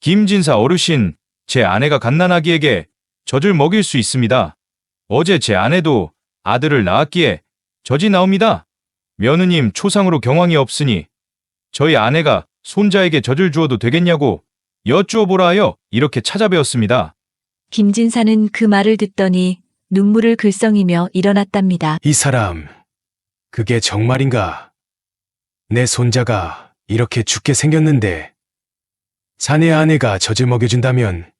김진사 어르신, 제 아내가 갓난아기에게 젖을 먹일 수 있습니다. 어제 제 아내도 아들을 낳았기에 젖이 나옵니다. 며느님 초상으로 경황이 없으니 저희 아내가 손자에게 젖을 주어도 되겠냐고 여쭈어보라 하여 이렇게 찾아뵈었습니다. 김진사는 그 말을 듣더니 눈물을 글썽이며 일어났답니다. 이 사람, 그게 정말인가? 내 손자가 이렇게 죽게 생겼는데 자네 아내가 젖을 먹여준다면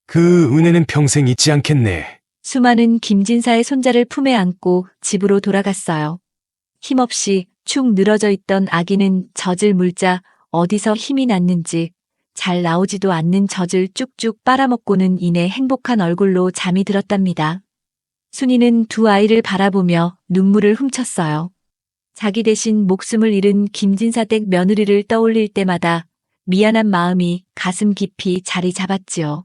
그 은혜는 평생 잊지 않겠네. 수많은 김진사의 손자를 품에 안고 집으로 돌아갔어요. 힘없이 축 늘어져 있던 아기는 젖을 물자 어디서 힘이 났는지 잘 나오지도 않는 젖을 쭉쭉 빨아먹고는 이내 행복한 얼굴로 잠이 들었답니다. 순이는 두 아이를 바라보며 눈물을 훔쳤어요. 자기 대신 목숨을 잃은 김진사 댁 며느리를 떠올릴 때마다 미안한 마음이 가슴 깊이 자리 잡았지요.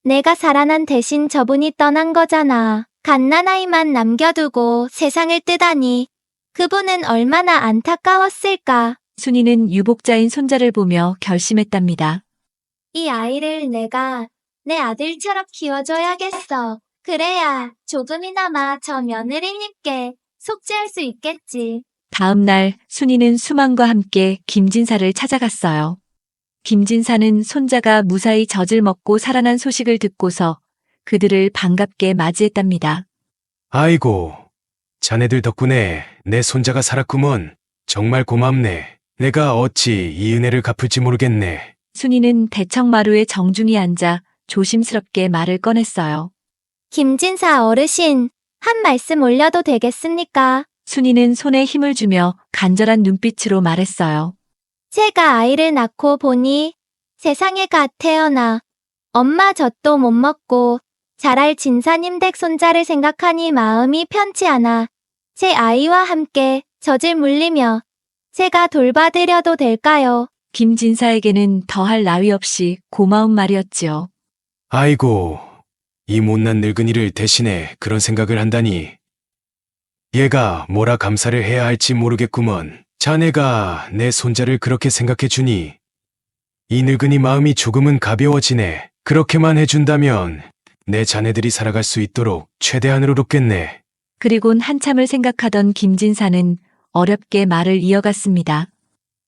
내가 살아난 대신 저분이 떠난 거잖아. 갓난아이만 남겨두고 세상을 뜨다니. 그분은 얼마나 안타까웠을까. 순이는 유복자인 손자를 보며 결심했답니다. 이 아이를 내가 내 아들처럼 키워줘야겠어. 그래야 조금이나마 저 며느리님께 속죄할 수 있겠지. 다음 날 순이는 수만과 함께 김진사를 찾아갔어요. 김진사는 손자가 무사히 젖을 먹고 살아난 소식을 듣고서 그들을 반갑게 맞이했답니다. 아이고, 자네들 덕분에 내 손자가 살았구먼. 정말 고맙네. 내가 어찌 이 은혜를 갚을지 모르겠네. 순이는 대청마루에 정중히 앉아 조심스럽게 말을 꺼냈어요. 김진사 어르신, 한 말씀 올려도 되겠습니까? 순이는 손에 힘을 주며 간절한 눈빛으로 말했어요. 제가 아이를 낳고 보니 세상에 갓 태어나 엄마 젖도 못 먹고 자랄 진사님 댁 손자를 생각하니 마음이 편치 않아 제 아이와 함께 젖을 물리며 제가 돌봐드려도 될까요? 김진사에게는 더할 나위 없이 고마운 말이었지요. 아이고, 이 못난 늙은이를 대신해 그런 생각을 한다니. 얘가 뭐라 감사를 해야 할지 모르겠구먼. 자네가 내 손자를 그렇게 생각해 주니 이 늙은이 마음이 조금은 가벼워지네. 그렇게만 해준다면 내 자네들이 살아갈 수 있도록 최대한으로 돕겠네. 그리곤 한참을 생각하던 김진사는 어렵게 말을 이어갔습니다.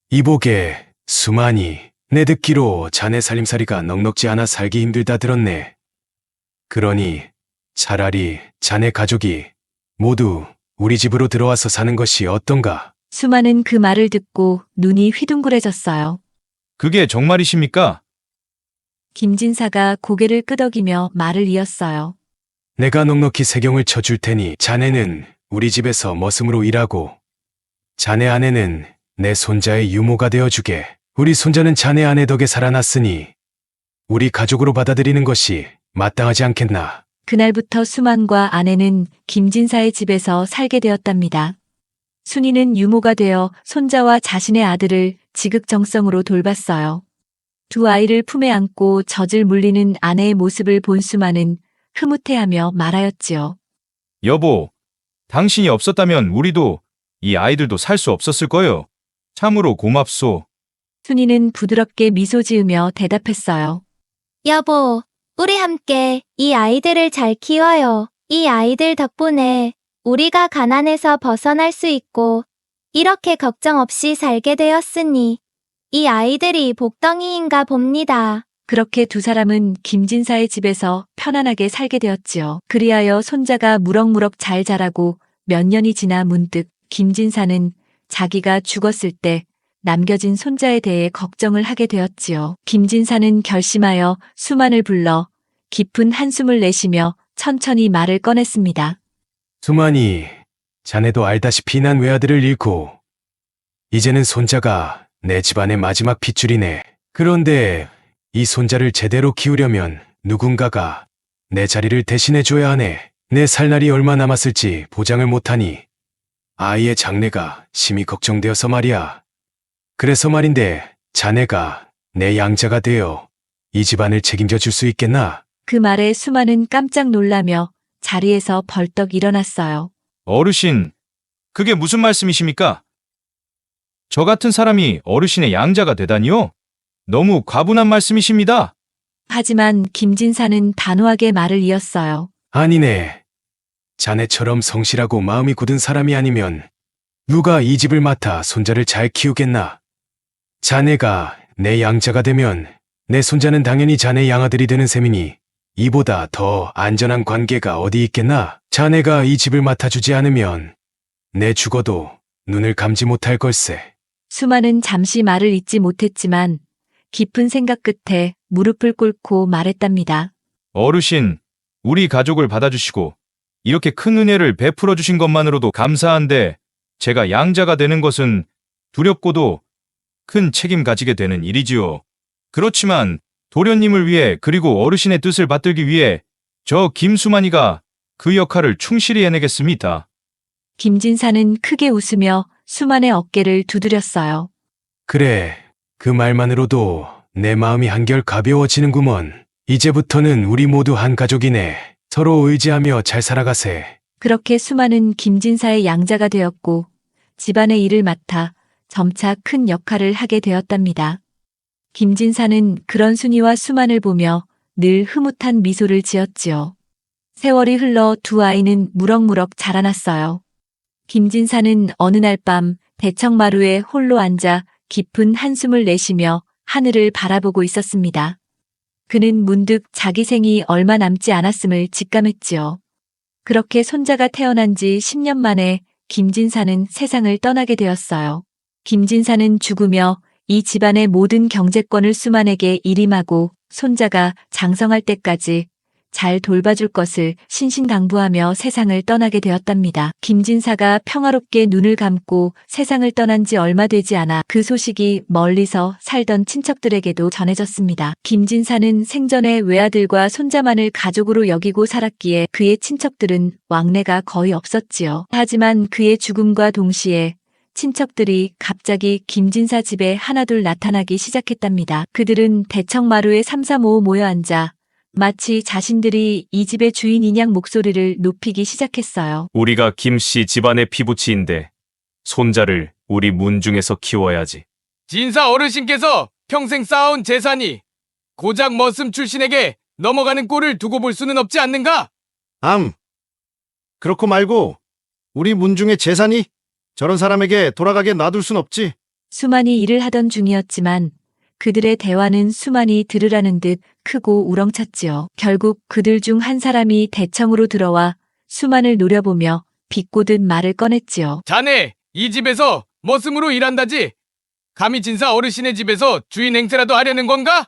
이보게, 수만이, 내 듣기로 자네 살림살이가 넉넉지 않아 살기 힘들다 들었네. 그러니 차라리 자네 가족이 모두 우리 집으로 들어와서 사는 것이 어떤가? 수만은 그 말을 듣고 눈이 휘둥그레졌어요. 그게 정말이십니까? 김진사가 고개를 끄덕이며 말을 이었어요. 내가 넉넉히 세경을 쳐줄 테니 자네는 우리 집에서 머슴으로 일하고 자네 아내는 내 손자의 유모가 되어주게. 우리 손자는 자네 아내 덕에 살아났으니 우리 가족으로 받아들이는 것이 마땅하지 않겠나. 그날부터 수만과 아내는 김진사의 집에서 살게 되었답니다. 순이는 유모가 되어 손자와 자신의 아들을 지극정성으로 돌봤어요. 두 아이를 품에 안고 젖을 물리는 아내의 모습을 본 수만은 흐뭇해하며 말하였지요. 여보, 당신이 없었다면 우리도 이 아이들도 살 수 없었을 거요. 참으로 고맙소. 순이는 부드럽게 미소 지으며 대답했어요. 여보, 우리 함께 이 아이들을 잘 키워요. 이 아이들 덕분에 우리가 가난에서 벗어날 수 있고 이렇게 걱정 없이 살게 되었으니 이 아이들이 복덩이인가 봅니다. 그렇게 두 사람은 김진사의 집에서 편안하게 살게 되었지요. 그리하여 손자가 무럭무럭 잘 자라고 몇 년이 지나 문득 김진사는 자기가 죽었을 때 남겨진 손자에 대해 걱정을 하게 되었지요. 김진사는 결심하여 수만을 불러 깊은 한숨을 내쉬며 천천히 말을 꺼냈습니다. 수만이, 자네도 알다시피 난 외아들을 잃고 이제는 손자가 내 집안의 마지막 핏줄이네. 그런데 이 손자를 제대로 키우려면 누군가가 내 자리를 대신해줘야 하네. 내 살 날이 얼마 남았을지 보장을 못하니 아이의 장래가 심히 걱정되어서 말이야. 그래서 말인데 자네가 내 양자가 되어 이 집안을 책임져 줄 수 있겠나? 그 말에 수만은 깜짝 놀라며 자리에서 벌떡 일어났어요. 어르신, 그게 무슨 말씀이십니까? 저 같은 사람이 어르신의 양자가 되다니요? 너무 과분한 말씀이십니다. 하지만 김진사는 단호하게 말을 이었어요. 아니네. 자네처럼 성실하고 마음이 굳은 사람이 아니면 누가 이 집을 맡아 손자를 잘 키우겠나? 자네가 내 양자가 되면 내 손자는 당연히 자네 양아들이 되는 셈이니 이보다 더 안전한 관계가 어디 있겠나? 자네가 이 집을 맡아주지 않으면 내 죽어도 눈을 감지 못할 걸세. 수만은 잠시 말을 잇지 못했지만 깊은 생각 끝에 무릎을 꿇고 말했답니다. 어르신, 우리 가족을 받아주시고 이렇게 큰 은혜를 베풀어 주신 것만으로도 감사한데 제가 양자가 되는 것은 두렵고도 큰 책임 가지게 되는 일이지요. 그렇지만 도련님을 위해 그리고 어르신의 뜻을 받들기 위해 저 김수만이가 그 역할을 충실히 해내겠습니다. 김진사는 크게 웃으며 수만의 어깨를 두드렸어요. 그래, 그 말만으로도 내 마음이 한결 가벼워지는구먼. 이제부터는 우리 모두 한 가족이네. 서로 의지하며 잘 살아가세. 그렇게 수만은 김진사의 양자가 되었고 집안의 일을 맡아 점차 큰 역할을 하게 되었답니다. 김진사는 그런 순이와 수만을 보며 늘 흐뭇한 미소를 지었지요. 세월이 흘러 두 아이는 무럭무럭 자라났어요. 김진사는 어느 날 밤 대청마루에 홀로 앉아 깊은 한숨을 내쉬며 하늘을 바라보고 있었습니다. 그는 문득 자기 생이 얼마 남지 않았음을 직감했지요. 그렇게 손자가 태어난 지 10년 만에 김진사는 세상을 떠나게 되었어요. 김진사는 죽으며 이 집안의 모든 경제권을 수만에게 일임하고 손자가 장성할 때까지 잘 돌봐줄 것을 신신당부하며 세상을 떠나게 되었답니다. 김진사가 평화롭게 눈을 감고 세상을 떠난 지 얼마 되지 않아 그 소식이 멀리서 살던 친척들에게도 전해졌습니다. 김진사는 생전에 외아들과 손자만을 가족으로 여기고 살았기에 그의 친척들은 왕래가 거의 없었지요. 하지만 그의 죽음과 동시에 친척들이 갑자기 김진사 집에 하나둘 나타나기 시작했답니다. 그들은 대청마루에 삼삼오오 모여 앉아 마치 자신들이 이 집의 주인인 양 목소리를 높이기 시작했어요. 우리가 김씨 집안의 피부치인데 손자를 우리 문중에서 키워야지. 진사 어르신께서 평생 쌓아온 재산이 고작 머슴 출신에게 넘어가는 꼴을 두고 볼 수는 없지 않는가? 그렇고 말고 우리 문중의 재산이 저런 사람에게 돌아가게 놔둘 순 없지. 수만이 일을 하던 중이었지만 그들의 대화는 수만이 들으라는 듯 크고 우렁찼지요. 결국 그들 중 한 사람이 대청으로 들어와 수만을 노려보며 비꼬듯 말을 꺼냈지요. 자네 이 집에서 머슴으로 일한다지? 감히 진사 어르신의 집에서 주인 행세라도 하려는 건가?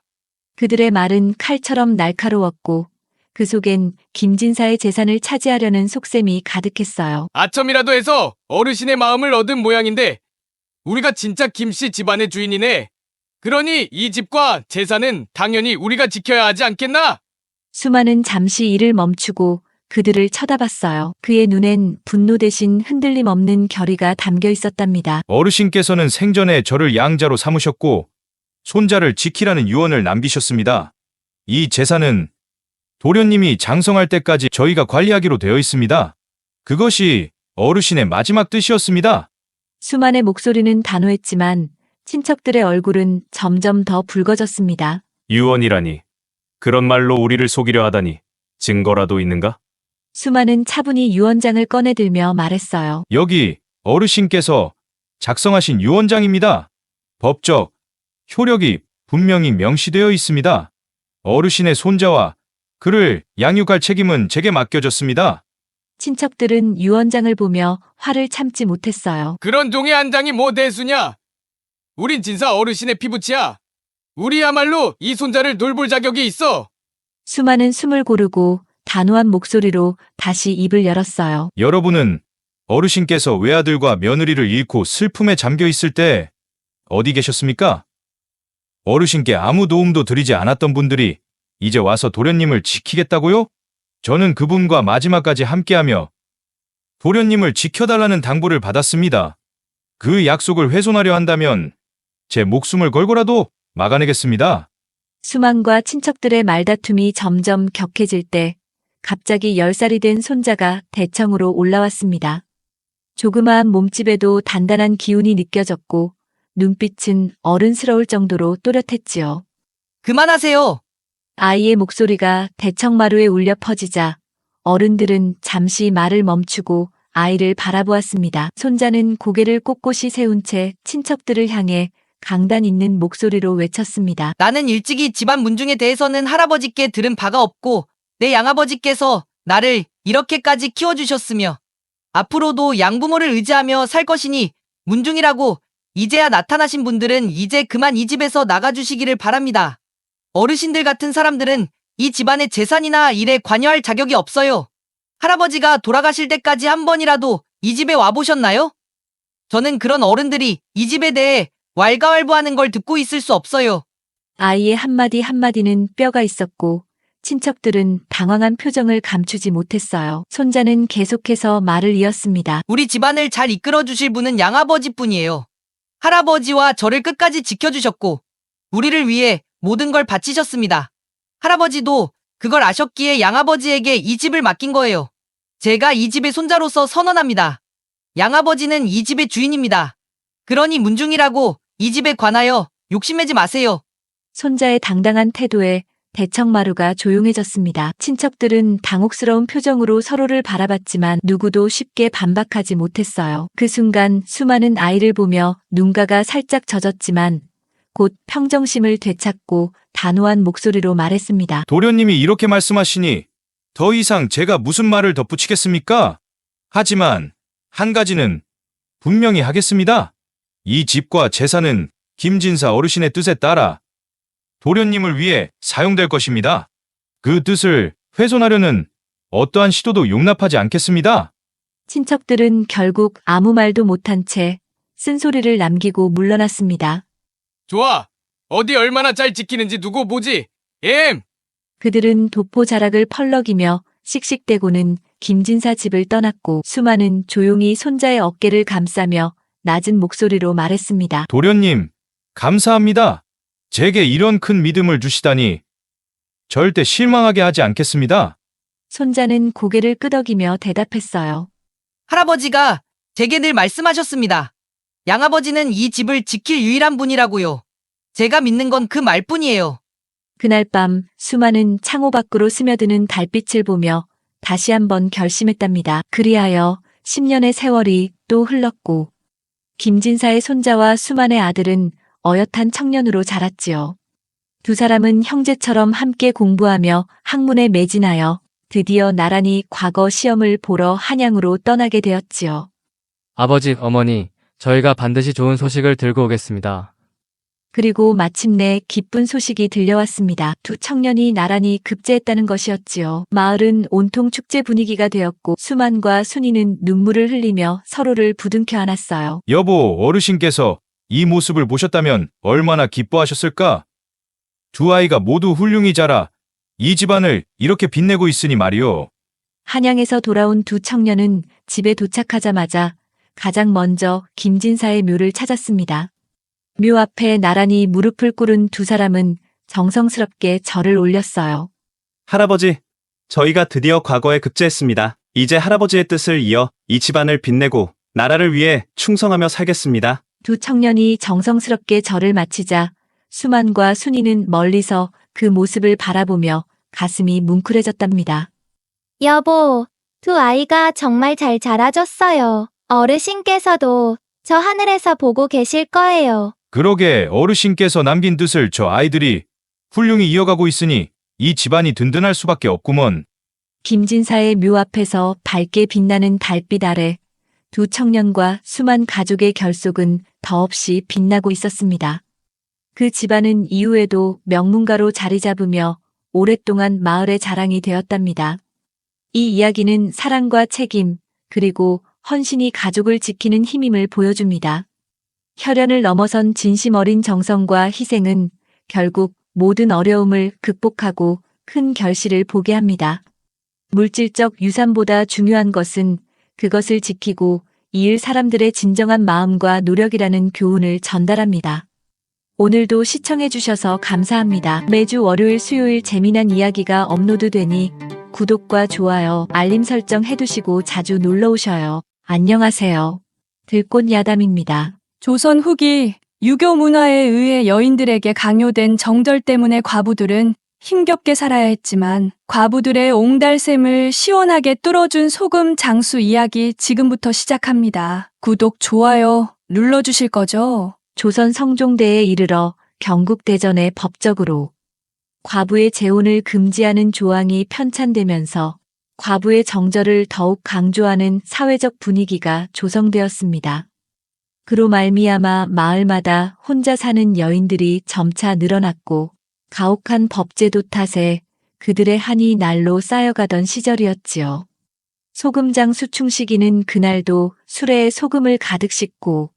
그들의 말은 칼처럼 날카로웠고 그 속엔 김진사의 재산을 차지하려는 속셈이 가득했어요. 아첨이라도 해서 어르신의 마음을 얻은 모양인데 우리가 진짜 김씨 집안의 주인이네. 그러니 이 집과 재산은 당연히 우리가 지켜야 하지 않겠나? 수만은 잠시 일을 멈추고 그들을 쳐다봤어요. 그의 눈엔 분노 대신 흔들림 없는 결의가 담겨 있었답니다. 어르신께서는 생전에 저를 양자로 삼으셨고 손자를 지키라는 유언을 남기셨습니다. 이 재산은 도련님이 장성할 때까지 저희가 관리하기로 되어 있습니다. 그것이 어르신의 마지막 뜻이었습니다. 수만의 목소리는 단호했지만 친척들의 얼굴은 점점 더 붉어졌습니다. 유언이라니. 그런 말로 우리를 속이려 하다니. 증거라도 있는가? 수만은 차분히 유언장을 꺼내들며 말했어요. 여기 어르신께서 작성하신 유언장입니다. 법적 효력이 분명히 명시되어 있습니다. 어르신의 손자와 그를 양육할 책임은 제게 맡겨졌습니다. 친척들은 유언장을 보며 화를 참지 못했어요. 그런 종의 한 장이 뭐 대수냐? 우린 진사 어르신의 피부치야. 우리야말로 이 손자를 돌볼 자격이 있어. 수만은 숨을 고르고 단호한 목소리로 다시 입을 열었어요. 여러분은 어르신께서 외아들과 며느리를 잃고 슬픔에 잠겨 있을 때 어디 계셨습니까? 어르신께 아무 도움도 드리지 않았던 분들이 이제 와서 도련님을 지키겠다고요? 저는 그분과 마지막까지 함께하며 도련님을 지켜달라는 당부를 받았습니다. 그 약속을 훼손하려 한다면 제 목숨을 걸고라도 막아내겠습니다. 수만과 친척들의 말다툼이 점점 격해질 때 갑자기 10살이 된 손자가 대청으로 올라왔습니다. 조그마한 몸집에도 단단한 기운이 느껴졌고 눈빛은 어른스러울 정도로 또렷했지요. 그만하세요. 아이의 목소리가 대청마루에 울려 퍼지자 어른들은 잠시 말을 멈추고 아이를 바라보았습니다. 손자는 고개를 꼿꼿이 세운 채 친척들을 향해 강단 있는 목소리로 외쳤습니다. 나는 일찍이 집안 문중에 대해서는 할아버지께 들은 바가 없고 내 양아버지께서 나를 이렇게까지 키워주셨으며 앞으로도 양부모를 의지하며 살 것이니 문중이라고 이제야 나타나신 분들은 이제 그만 이 집에서 나가주시기를 바랍니다. 어르신들 같은 사람들은 이 집안의 재산이나 일에 관여할 자격이 없어요. 할아버지가 돌아가실 때까지 한 번이라도 이 집에 와보셨나요? 저는 그런 어른들이 이 집에 대해 왈가왈부하는 걸 듣고 있을 수 없어요. 아이의 한마디 한마디는 뼈가 있었고 친척들은 당황한 표정을 감추지 못했어요. 손자는 계속해서 말을 이었습니다. 우리 집안을 잘 이끌어 주실 분은 양아버지뿐이에요. 할아버지와 저를 끝까지 지켜주셨고 우리를 위해 모든 걸 바치셨습니다. 할아버지도 그걸 아셨기에 양아버지에게 이 집을 맡긴 거예요. 제가 이 집의 손자로서 선언합니다. 양아버지는 이 집의 주인입니다. 그러니 문중이라고 이 집에 관하여 욕심내지 마세요. 손자의 당당한 태도에 대청마루가 조용해졌습니다. 친척들은 당혹스러운 표정으로 서로를 바라봤지만 누구도 쉽게 반박하지 못했어요. 그 순간 수많은 아이를 보며 눈가가 살짝 젖었지만 곧 평정심을 되찾고 단호한 목소리로 말했습니다. 도련님이 이렇게 말씀하시니 더 이상 제가 무슨 말을 덧붙이겠습니까? 하지만 한 가지는 분명히 하겠습니다. 이 집과 재산은 김진사 어르신의 뜻에 따라 도련님을 위해 사용될 것입니다. 그 뜻을 훼손하려는 어떠한 시도도 용납하지 않겠습니다. 친척들은 결국 아무 말도 못한 채 쓴소리를 남기고 물러났습니다. 좋아. 어디 얼마나 잘 지키는지 두고 보지. 그들은 도포 자락을 펄럭이며 씩씩대고는 김진사 집을 떠났고 수만은 조용히 손자의 어깨를 감싸며 낮은 목소리로 말했습니다. 도련님, 감사합니다. 제게 이런 큰 믿음을 주시다니 절대 실망하게 하지 않겠습니다. 손자는 고개를 끄덕이며 대답했어요. 할아버지가 제게 늘 말씀하셨습니다. 양아버지는 이 집을 지킬 유일한 분이라고요. 제가 믿는 건 그 말뿐이에요. 그날 밤 수만은 창호 밖으로 스며드는 달빛을 보며 다시 한번 결심했답니다. 그리하여 10년의 세월이 또 흘렀고 김진사의 손자와 수만의 아들은 어엿한 청년으로 자랐지요. 두 사람은 형제처럼 함께 공부하며 학문에 매진하여 드디어 나란히 과거 시험을 보러 한양으로 떠나게 되었지요. 아버지, 어머니, 저희가 반드시 좋은 소식을 들고 오겠습니다. 그리고 마침내 기쁜 소식이 들려왔습니다. 두 청년이 나란히 급제했다는 것이었지요. 마을은 온통 축제 분위기가 되었고 수만과 순이는 눈물을 흘리며 서로를 부둥켜 안았어요. 여보, 어르신께서 이 모습을 보셨다면 얼마나 기뻐하셨을까? 두 아이가 모두 훌륭히 자라 이 집안을 이렇게 빛내고 있으니 말이오. 한양에서 돌아온 두 청년은 집에 도착하자마자 가장 먼저 김진사의 묘를 찾았습니다. 묘 앞에 나란히 무릎을 꿇은 두 사람은 정성스럽게 절을 올렸어요. 할아버지, 저희가 드디어 과거에 급제했습니다. 이제 할아버지의 뜻을 이어 이 집안을 빛내고 나라를 위해 충성하며 살겠습니다. 두 청년이 정성스럽게 절을 마치자 수만과 순이는 멀리서 그 모습을 바라보며 가슴이 뭉클해졌답니다. 여보, 두 아이가 정말 잘 자라줬어요. 어르신께서도 저 하늘에서 보고 계실 거예요. 그러게 어르신께서 남긴 뜻을 저 아이들이 훌륭히 이어가고 있으니 이 집안이 든든할 수밖에 없구먼. 김진사의 묘 앞에서 밝게 빛나는 달빛 아래 두 청년과 수만 가족의 결속은 더없이 빛나고 있었습니다. 그 집안은 이후에도 명문가로 자리 잡으며 오랫동안 마을의 자랑이 되었답니다. 이 이야기는 사랑과 책임, 그리고 헌신이 가족을 지키는 힘임을 보여줍니다. 혈연을 넘어선 진심 어린 정성과 희생은 결국 모든 어려움을 극복하고 큰 결실을 보게 합니다. 물질적 유산보다 중요한 것은 그것을 지키고 이을 사람들의 진정한 마음과 노력이라는 교훈을 전달합니다. 오늘도 시청해주셔서 감사합니다. 매주 월요일 수요일 재미난 이야기가 업로드되니 구독과 좋아요, 알림 설정 해두시고 자주 놀러오셔요. 안녕하세요. 들꽃야담입니다. 조선 후기 유교 문화에 의해 여인들에게 강요된 정절 때문에 과부들은 힘겹게 살아야 했지만 과부들의 옹달샘을 시원하게 뚫어준 소금 장수 이야기 지금부터 시작합니다. 구독, 좋아요 눌러주실 거죠? 조선 성종대에 이르러 경국대전에 법적으로 과부의 재혼을 금지하는 조항이 편찬되면서 과부의 정절을 더욱 강조하는 사회적 분위기가 조성되었습니다. 그로 말미암아 마을마다 혼자 사는 여인들이 점차 늘어났고 가혹한 법제도 탓에 그들의 한이 날로 쌓여가던 시절이었지요. 소금장 수충시기는 그날도 수레에 소금을 가득 싣고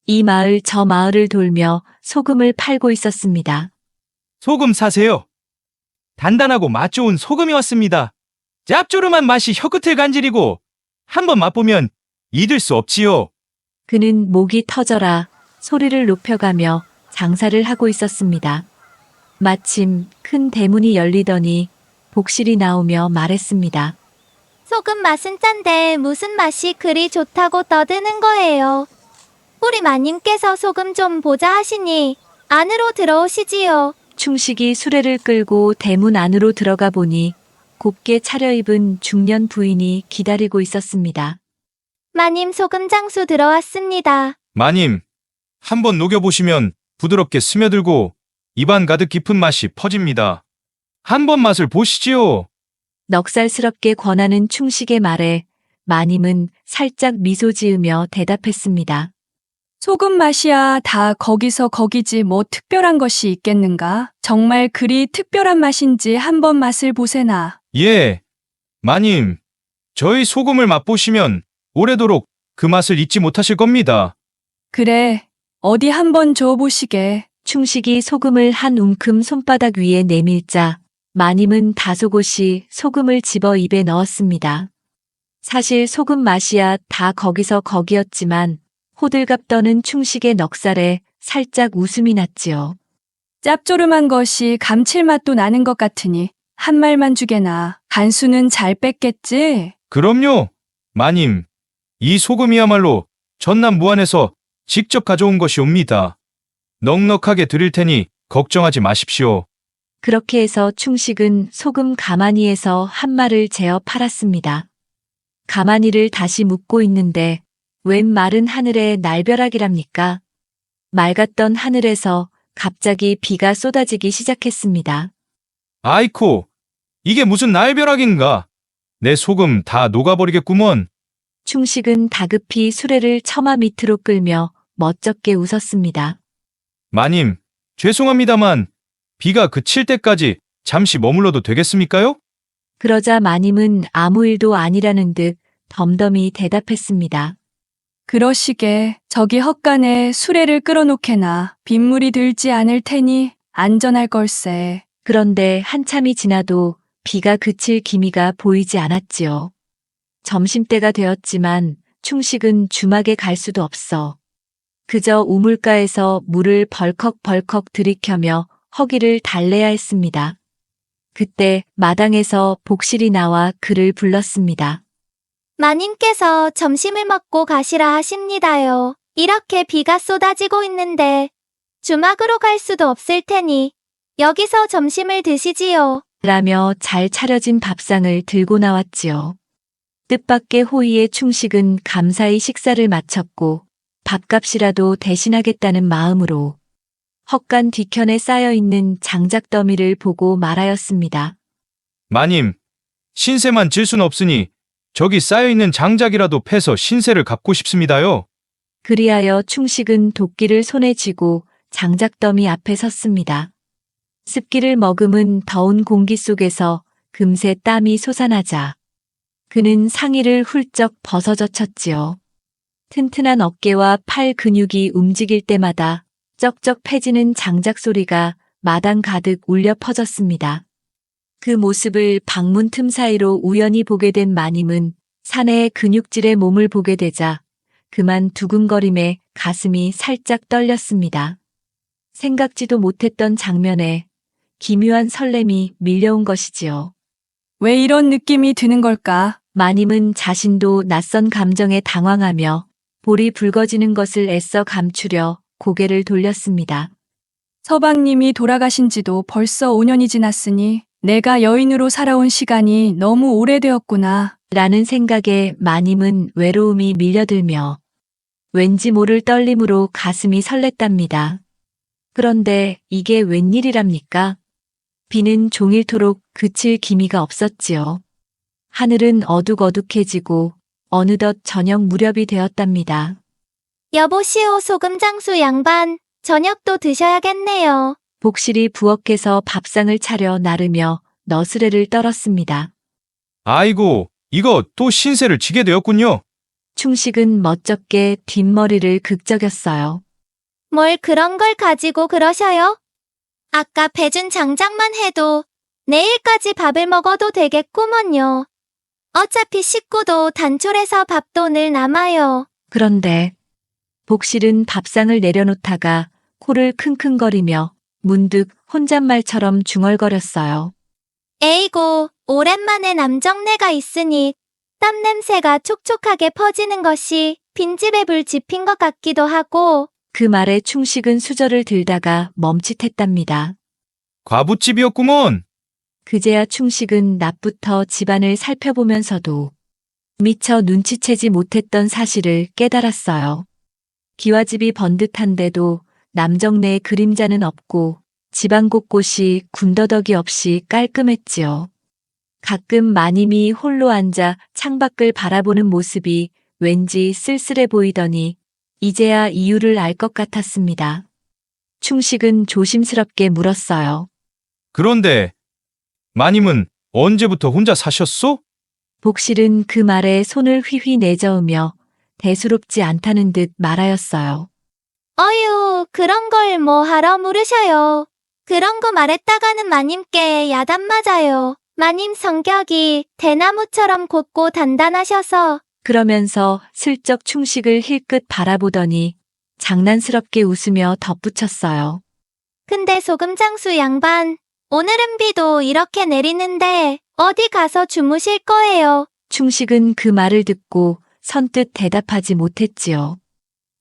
이 마을 저 마을을 돌며 소금을 팔고 있었습니다. 소금 사세요. 단단하고 맛 좋은 소금이 왔습니다. 짭조름한 맛이 혀끝을 간지리고 한번 맛보면 잊을 수 없지요. 그는 목이 터져라 소리를 높여가며 장사를 하고 있었습니다. 마침 큰 대문이 열리더니 복실이 나오며 말했습니다. 소금 맛은 짠데 무슨 맛이 그리 좋다고 떠드는 거예요. 우리 마님께서 소금 좀 보자 하시니 안으로 들어오시지요. 충식이 수레를 끌고 대문 안으로 들어가 보니 곱게 차려입은 중년 부인이 기다리고 있었습니다. 마님 소금 장수 들어왔습니다. 마님, 한번 녹여보시면 부드럽게 스며들고 입안 가득 깊은 맛이 퍼집니다. 한번 맛을 보시지요. 넉살스럽게 권하는 충식의 말에 마님은 살짝 미소 지으며 대답했습니다. 소금 맛이야 다 거기서 거기지 뭐 특별한 것이 있겠는가? 정말 그리 특별한 맛인지 한번 맛을 보세나. 예, 마님, 저희 소금을 맛보시면 오래도록 그 맛을 잊지 못하실 겁니다. 그래, 어디 한번 줘보시게. 충식이 소금을 한 움큼 손바닥 위에 내밀자 마님은 다소곳이 소금을 집어 입에 넣었습니다. 사실 소금 맛이야 다 거기서 거기였지만 호들갑 떠는 충식의 넉살에 살짝 웃음이 났지요. 짭조름한 것이 감칠맛도 나는 것 같으니 한 말만 주게나. 간수는 잘 뺐겠지? 그럼요, 마님. 이 소금이야말로 전남 무안에서 직접 가져온 것이옵니다. 넉넉하게 드릴 테니 걱정하지 마십시오. 그렇게 해서 충식은 소금 가마니에서 한 말을 재어 팔았습니다. 가마니를 다시 묶고 있는데 웬 마른 하늘에 날벼락이랍니까? 맑았던 하늘에서 갑자기 비가 쏟아지기 시작했습니다. 아이코, 이게 무슨 날벼락인가? 내 소금 다 녹아버리겠구먼. 충식은 다급히 수레를 처마 밑으로 끌며 멋쩍게 웃었습니다. 마님, 죄송합니다만 비가 그칠 때까지 잠시 머물러도 되겠습니까요? 그러자 마님은 아무 일도 아니라는 듯 덤덤히 대답했습니다. 그러시게 저기 헛간에 수레를 끌어놓게나 빗물이 들지 않을 테니 안전할 걸세. 그런데 한참이 지나도 비가 그칠 기미가 보이지 않았지요. 점심때가 되었지만 충식은 주막에 갈 수도 없어. 그저 우물가에서 물을 벌컥벌컥 들이켜며 허기를 달래야 했습니다. 그때 마당에서 복실이 나와 그를 불렀습니다. 마님께서 점심을 먹고 가시라 하십니다요. 이렇게 비가 쏟아지고 있는데 주막으로 갈 수도 없을 테니 여기서 점심을 드시지요. 라며 잘 차려진 밥상을 들고 나왔지요. 뜻밖의 호의에 충식은 감사히 식사를 마쳤고 밥값이라도 대신하겠다는 마음으로 헛간 뒤편에 쌓여있는 장작더미를 보고 말하였습니다. 마님, 신세만 질 순 없으니 저기 쌓여있는 장작이라도 패서 신세를 갚고 싶습니다요. 그리하여 충식은 도끼를 손에 쥐고 장작더미 앞에 섰습니다. 습기를 머금은 더운 공기 속에서 금세 땀이 솟아나자 그는 상의를 훌쩍 벗어젖혔지요. 튼튼한 어깨와 팔 근육이 움직일 때마다 쩍쩍 패지는 장작 소리가 마당 가득 울려 퍼졌습니다. 그 모습을 방문 틈 사이로 우연히 보게 된 마님은 사내의 근육질의 몸을 보게 되자 그만 두근거림에 가슴이 살짝 떨렸습니다. 생각지도 못했던 장면에 기묘한 설렘이 밀려온 것이지요. 왜 이런 느낌이 드는 걸까? 마님은 자신도 낯선 감정에 당황하며 볼이 붉어지는 것을 애써 감추려 고개를 돌렸습니다. 서방님이 돌아가신 지도 벌써 5년이 지났으니 내가 여인으로 살아온 시간이 너무 오래되었구나. 라는 생각에 마님은 외로움이 밀려들며 왠지 모를 떨림으로 가슴이 설렜답니다. 그런데 이게 웬일이랍니까? 비는 종일토록 그칠 기미가 없었지요. 하늘은 어둑어둑해지고 어느덧 저녁 무렵이 되었답니다. 여보시오 소금 장수 양반, 저녁도 드셔야겠네요. 복실이 부엌에서 밥상을 차려 나르며 너스레를 떨었습니다. 아이고, 이거 또 신세를 지게 되었군요. 충식은 멋쩍게 뒷머리를 극적였어요. 뭘 그런 걸 가지고 그러셔요? 아까 배준 장작만 해도 내일까지 밥을 먹어도 되겠구먼요. 어차피 식구도 단촐해서 밥도 늘 남아요. 그런데 복실은 밥상을 내려놓다가 코를 킁킁거리며 문득 혼잣말처럼 중얼거렸어요. 에이고, 오랜만에 남정네가 있으니 땀 냄새가 촉촉하게 퍼지는 것이 빈집에 불 지핀 것 같기도 하고. 그 말에 충식은 수저를 들다가 멈칫했답니다. 과부집이었구먼. 그제야 충식은 낮부터 집안을 살펴보면서도 미처 눈치채지 못했던 사실을 깨달았어요. 기와집이 번듯한데도 남정네의 그림자는 없고 집안 곳곳이 군더더기 없이 깔끔했지요. 가끔 마님이 홀로 앉아 창밖을 바라보는 모습이 왠지 쓸쓸해 보이더니 이제야 이유를 알 것 같았습니다. 충식은 조심스럽게 물었어요. 그런데 마님은 언제부터 혼자 사셨소? 복실은 그 말에 손을 휘휘 내저으며 대수롭지 않다는 듯 말하였어요. 어휴, 그런 걸 뭐 하러 물으셔요. 그런 거 말했다가는 마님께 야단 맞아요. 마님 성격이 대나무처럼 곧고 단단하셔서. 그러면서 슬쩍 충식을 힐끗 바라보더니 장난스럽게 웃으며 덧붙였어요. 근데 소금장수 양반, 오늘은 비도 이렇게 내리는데 어디 가서 주무실 거예요? 충식은 그 말을 듣고 선뜻 대답하지 못했지요.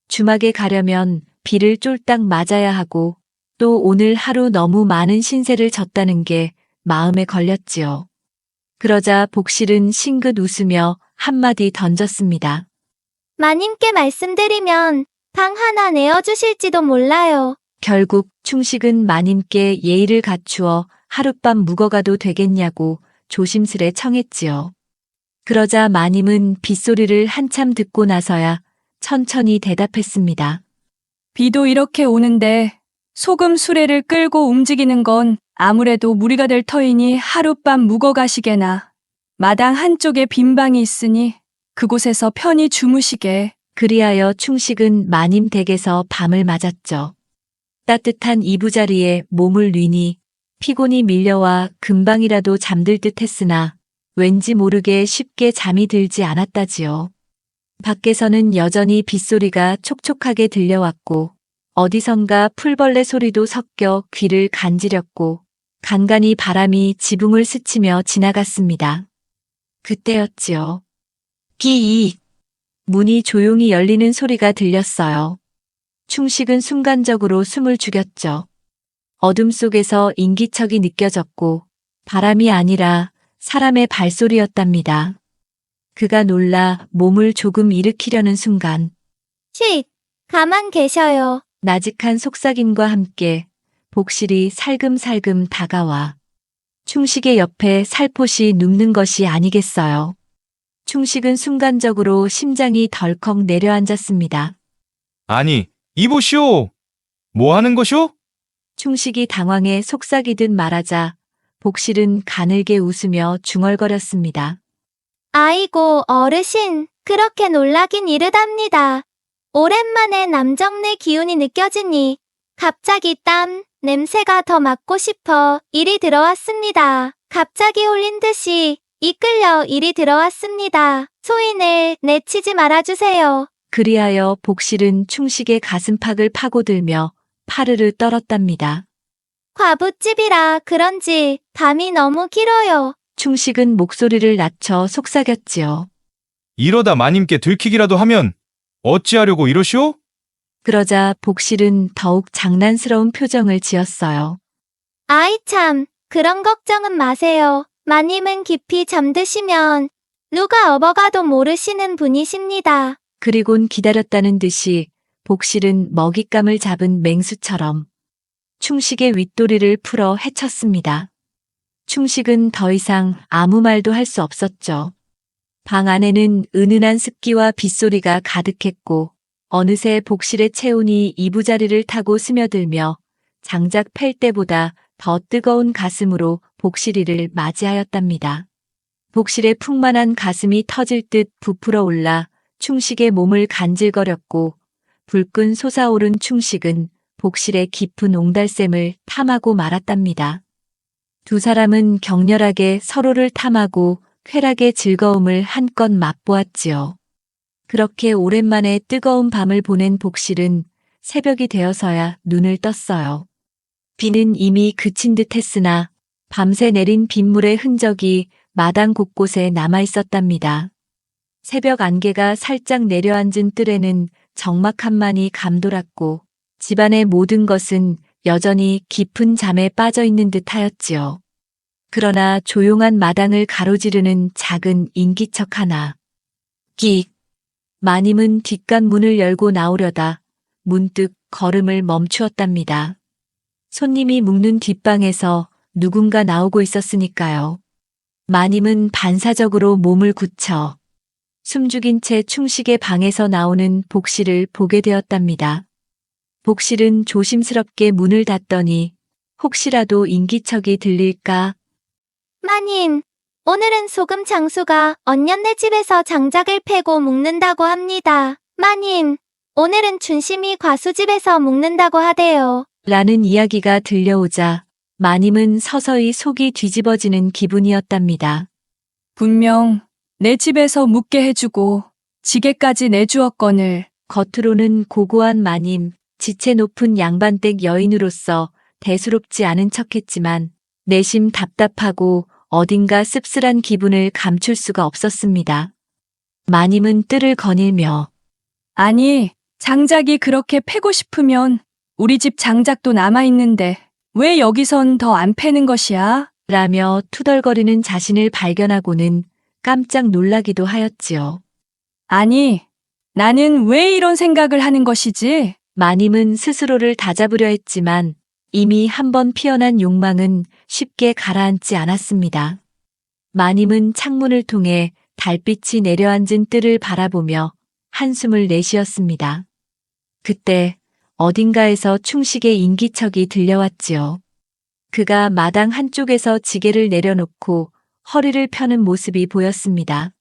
주막에 가려면 비를 쫄딱 맞아야 하고 또 오늘 하루 너무 많은 신세를 졌다는 게 마음에 걸렸지요. 그러자 복실은 싱긋 웃으며 한마디 던졌습니다. 마님께 말씀드리면 방 하나 내어주실지도 몰라요. 결국 충식은 마님께 예의를 갖추어 하룻밤 묵어가도 되겠냐고 조심스레 청했지요. 그러자 마님은 빗소리를 한참 듣고 나서야 천천히 대답했습니다. 비도 이렇게 오는데 소금 수레를 끌고 움직이는 건 아무래도 무리가 될 터이니 하룻밤 묵어가시게나 마당 한쪽에 빈 방이 있으니 그곳에서 편히 주무시게. 그리하여 충식은 마님 댁에서 밤을 맞았죠. 따뜻한 이부자리에 몸을 뉘니 피곤이 밀려와 금방이라도 잠들 듯 했으나 왠지 모르게 쉽게 잠이 들지 않았다지요. 밖에서는 여전히 빗소리가 촉촉하게 들려왔고 어디선가 풀벌레 소리도 섞여 귀를 간지렸고 간간히 바람이 지붕을 스치며 지나갔습니다. 그때였지요. 끼익! 문이 조용히 열리는 소리가 들렸어요. 충식은 순간적으로 숨을 죽였죠. 어둠 속에서 인기척이 느껴졌고 바람이 아니라 사람의 발소리였답니다. 그가 놀라 몸을 조금 일으키려는 순간 쉿! 가만 계셔요. 나직한 속삭임과 함께 복실이 살금살금 다가와 충식의 옆에 살포시 눕는 것이 아니겠어요. 충식은 순간적으로 심장이 덜컥 내려앉았습니다. 아니, 이보시오. 뭐 하는 것이오? 충식이 당황해 속삭이듯 말하자 복실은 가늘게 웃으며 중얼거렸습니다. 아이고, 어르신, 그렇게 놀라긴 이르답니다. 오랜만에 남정네 기운이 느껴지니 갑자기 땀, 냄새가 더 맡고 싶어 이리 들어왔습니다. 갑자기 홀린 듯이 이끌려 이리 들어왔습니다. 소인을 내치지 말아주세요. 그리하여 복실은 충식의 가슴팍을 파고들며 파르르 떨었답니다. 과부집이라 그런지 밤이 너무 길어요. 충식은 목소리를 낮춰 속삭였지요. 이러다 마님께 들키기라도 하면 어찌하려고 이러시오? 그러자 복실은 더욱 장난스러운 표정을 지었어요. 아이 참, 그런 걱정은 마세요. 마님은 깊이 잠드시면 누가 업어가도 모르시는 분이십니다. 그리곤 기다렸다는 듯이 복실은 먹잇감을 잡은 맹수처럼 충식의 윗도리를 풀어 헤쳤습니다. 충식은 더 이상 아무 말도 할 수 없었죠. 방 안에는 은은한 습기와 빗소리가 가득했고 어느새 복실의 체온이 이부자리를 타고 스며들며 장작 팰 때보다 더 뜨거운 가슴으로 복실이를 맞이하였답니다. 복실의 풍만한 가슴이 터질 듯 부풀어 올라 충식의 몸을 간질거렸고 불끈 솟아오른 충식은 복실의 깊은 옹달샘을 탐하고 말았답니다. 두 사람은 격렬하게 서로를 탐하고 쾌락의 즐거움을 한껏 맛보았지요. 그렇게 오랜만에 뜨거운 밤을 보낸 복실은 새벽이 되어서야 눈을 떴어요. 비는 이미 그친 듯 했으나 밤새 내린 빗물의 흔적이 마당 곳곳에 남아 있었답니다. 새벽 안개가 살짝 내려앉은 뜰에는 적막함만이 감돌았고 집안의 모든 것은 여전히 깊은 잠에 빠져 있는 듯 하였지요. 그러나 조용한 마당을 가로지르는 작은 인기척 하나. 끽! 마님은 뒷간 문을 열고 나오려다 문득 걸음을 멈추었답니다. 손님이 묵는 뒷방에서 누군가 나오고 있었으니까요. 마님은 반사적으로 몸을 굳혀 숨죽인 채 충식의 방에서 나오는 복실을 보게 되었답니다. 복실은 조심스럽게 문을 닫더니 혹시라도 인기척이 들릴까? 마님, 오늘은 소금 장수가 언년네 집에서 장작을 패고 묵는다고 합니다. 마님, 오늘은 춘심이 과수집에서 묵는다고 하대요. 라는 이야기가 들려오자 마님은 서서히 속이 뒤집어지는 기분이었답니다. 분명 내 집에서 묵게 해주고 지게까지 내주었거늘. 겉으로는 고고한 마님, 지체 높은 양반댁 여인으로서 대수롭지 않은 척했지만 내심 답답하고 어딘가 씁쓸한 기분을 감출 수가 없었습니다. 마님은 뜰을 거닐며 아니, 장작이 그렇게 패고 싶으면 우리 집 장작도 남아있는데 왜 여기선 더 안 패는 것이야? 라며 투덜거리는 자신을 발견하고는 깜짝 놀라기도 하였지요. 아니, 나는 왜 이런 생각을 하는 것이지? 마님은 스스로를 다잡으려 했지만 이미 한번 피어난 욕망은 쉽게 가라앉지 않았습니다. 마님은 창문을 통해 달빛이 내려앉은 뜰을 바라보며 한숨을 내쉬었습니다. 그때 어딘가에서 충식의 인기척이 들려왔지요. 그가 마당 한쪽에서 지게를 내려놓고 허리를 펴는 모습이 보였습니다.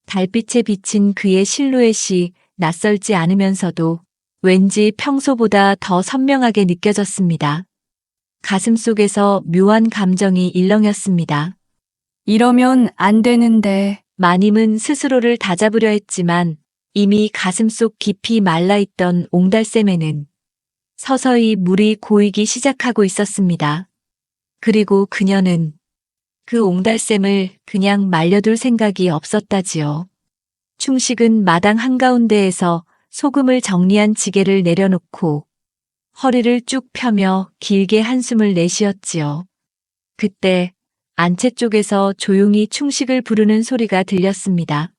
달빛에 비친 그의 실루엣이 낯설지 않으면서도 왠지 평소보다 더 선명하게 느껴졌습니다. 가슴속에서 묘한 감정이 일렁였습니다. 이러면 안 되는데. 마님은 스스로를 다잡으려 했지만 이미 가슴속 깊이 말라있던 옹달샘에는 서서히 물이 고이기 시작하고 있었습니다. 그리고 그녀는 그 옹달샘을 그냥 말려둘 생각이 없었다지요. 충식은 마당 한가운데에서 소금을 정리한 지게를 내려놓고 허리를 쭉 펴며 길게 한숨을 내쉬었지요. 그때 안채 쪽에서 조용히 충식을 부르는 소리가 들렸습니다.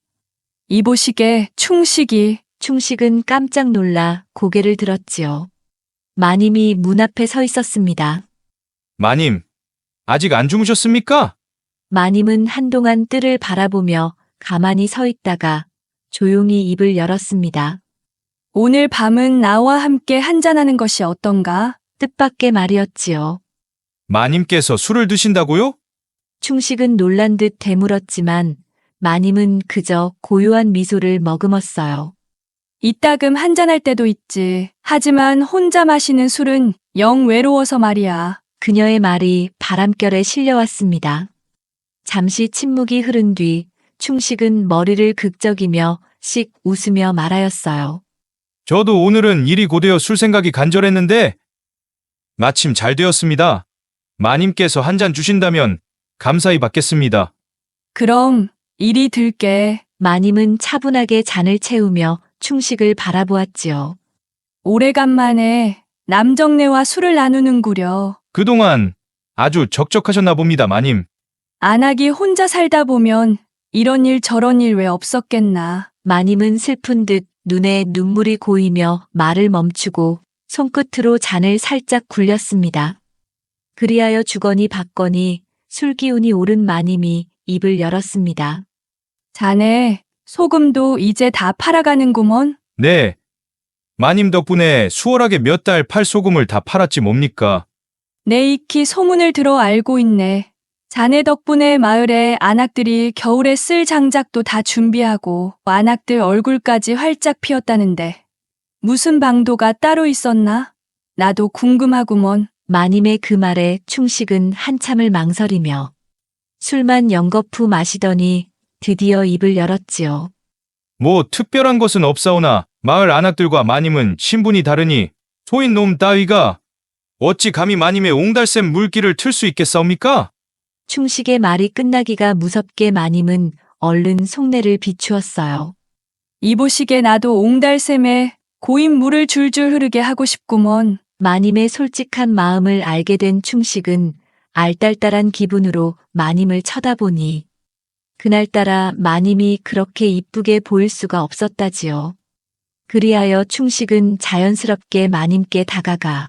이보시게 충식이. 충식은 깜짝 놀라 고개를 들었지요. 마님이 문 앞에 서 있었습니다. 마님, 아직 안 주무셨습니까? 마님은 한동안 뜰을 바라보며 가만히 서 있다가 조용히 입을 열었습니다. 오늘 밤은 나와 함께 한잔하는 것이 어떤가? 뜻밖의 말이었지요. 마님께서 술을 드신다고요? 충식은 놀란 듯 되물었지만 마님은 그저 고요한 미소를 머금었어요. 이따금 한잔할 때도 있지. 하지만 혼자 마시는 술은 영 외로워서 말이야. 그녀의 말이 바람결에 실려왔습니다. 잠시 침묵이 흐른 뒤 충식은 머리를 극적이며 씩 웃으며 말하였어요. 저도 오늘은 일이 고되어 술 생각이 간절했는데 마침 잘 되었습니다. 마님께서 한 잔 주신다면 감사히 받겠습니다. 그럼 이리 들게. 마님은 차분하게 잔을 채우며 충식을 바라보았지요. 오래간만에 남정네와 술을 나누는구려. 그동안 아주 적적하셨나 봅니다, 마님. 안하기 혼자 살다 보면 이런 일 저런 일 왜 없었겠나. 마님은 슬픈 듯 눈에 눈물이 고이며 말을 멈추고 손끝으로 잔을 살짝 굴렸습니다. 그리하여 주거니 받거니 술기운이 오른 마님이 입을 열었습니다. 자네, 소금도 이제 다 팔아가는구먼. 네. 마님 덕분에 수월하게 몇 달 팔 소금을 다 팔았지 뭡니까? 내 익히 소문을 들어 알고 있네. 자네 덕분에 마을에 안악들이 겨울에 쓸 장작도 다 준비하고 안악들 얼굴까지 활짝 피었다는데 무슨 방도가 따로 있었나? 나도 궁금하구먼. 마님의 그 말에 충식은 한참을 망설이며 술만 연거푸 마시더니 드디어 입을 열었지요. 뭐 특별한 것은 없사오나 마을 안악들과 마님은 신분이 다르니 소인 놈 따위가 어찌 감히 마님의 옹달샘 물길을 틀 수 있겠사옵니까? 충식의 말이 끝나기가 무섭게 마님은 얼른 속내를 비추었어요. 이보시게 나도 옹달샘에 고인 물을 줄줄 흐르게 하고 싶구먼. 마님의 솔직한 마음을 알게 된 충식은 알딸딸한 기분으로 마님을 쳐다보니 그날따라 마님이 그렇게 이쁘게 보일 수가 없었다지요. 그리하여 충식은 자연스럽게 마님께 다가가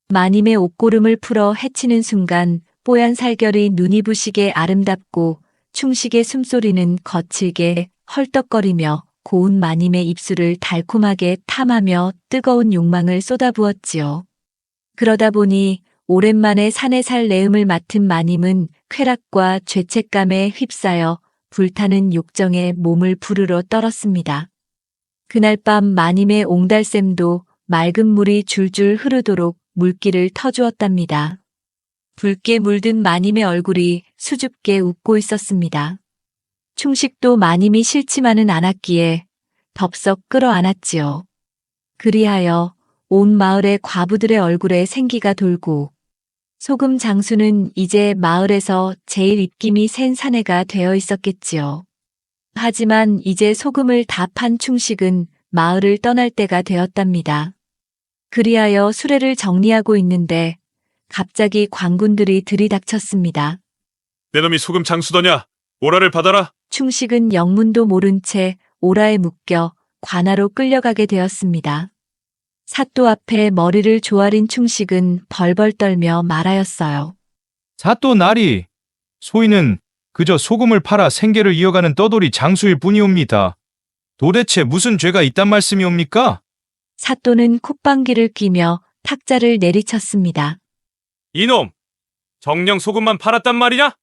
마님의 옷고름을 풀어 헤치는 순간 뽀얀 살결이 눈이 부시게 아름답고 충식의 숨소리는 거칠게 헐떡거리며 고운 마님의 입술을 달콤하게 탐하며 뜨거운 욕망을 쏟아부었지요. 그러다 보니 오랜만에 산에 살 내음을 맡은 마님은 쾌락과 죄책감에 휩싸여 불타는 욕정에 몸을 부르러 떨었습니다. 그날 밤 마님의 옹달샘도 맑은 물이 줄줄 흐르도록 물기를 터주었답니다. 붉게 물든 마님의 얼굴이 수줍게 웃고 있었습니다. 충식도 마님이 싫지만은 않았기에 덥석 끌어안았지요. 그리하여 온 마을의 과부들의 얼굴에 생기가 돌고 소금 장수는 이제 마을에서 제일 입김이 센 사내가 되어 있었겠지요. 하지만 이제 소금을 다 판 충식은 마을을 떠날 때가 되었답니다. 그리하여 수레를 정리하고 있는데 갑자기 광군들이 들이닥쳤습니다. 내 놈이 소금 장수더냐? 오라를 받아라. 충식은 영문도 모른 채 오라에 묶여 관아로 끌려가게 되었습니다. 사또 앞에 머리를 조아린 충식은 벌벌 떨며 말하였어요. 사또 나리, 소인은 그저 소금을 팔아 생계를 이어가는 떠돌이 장수일 뿐이옵니다. 도대체 무슨 죄가 있단 말씀이옵니까? 사또는 콧방귀를 뀌며 탁자를 내리쳤습니다. 이놈! 정녕 소금만 팔았단 말이냐?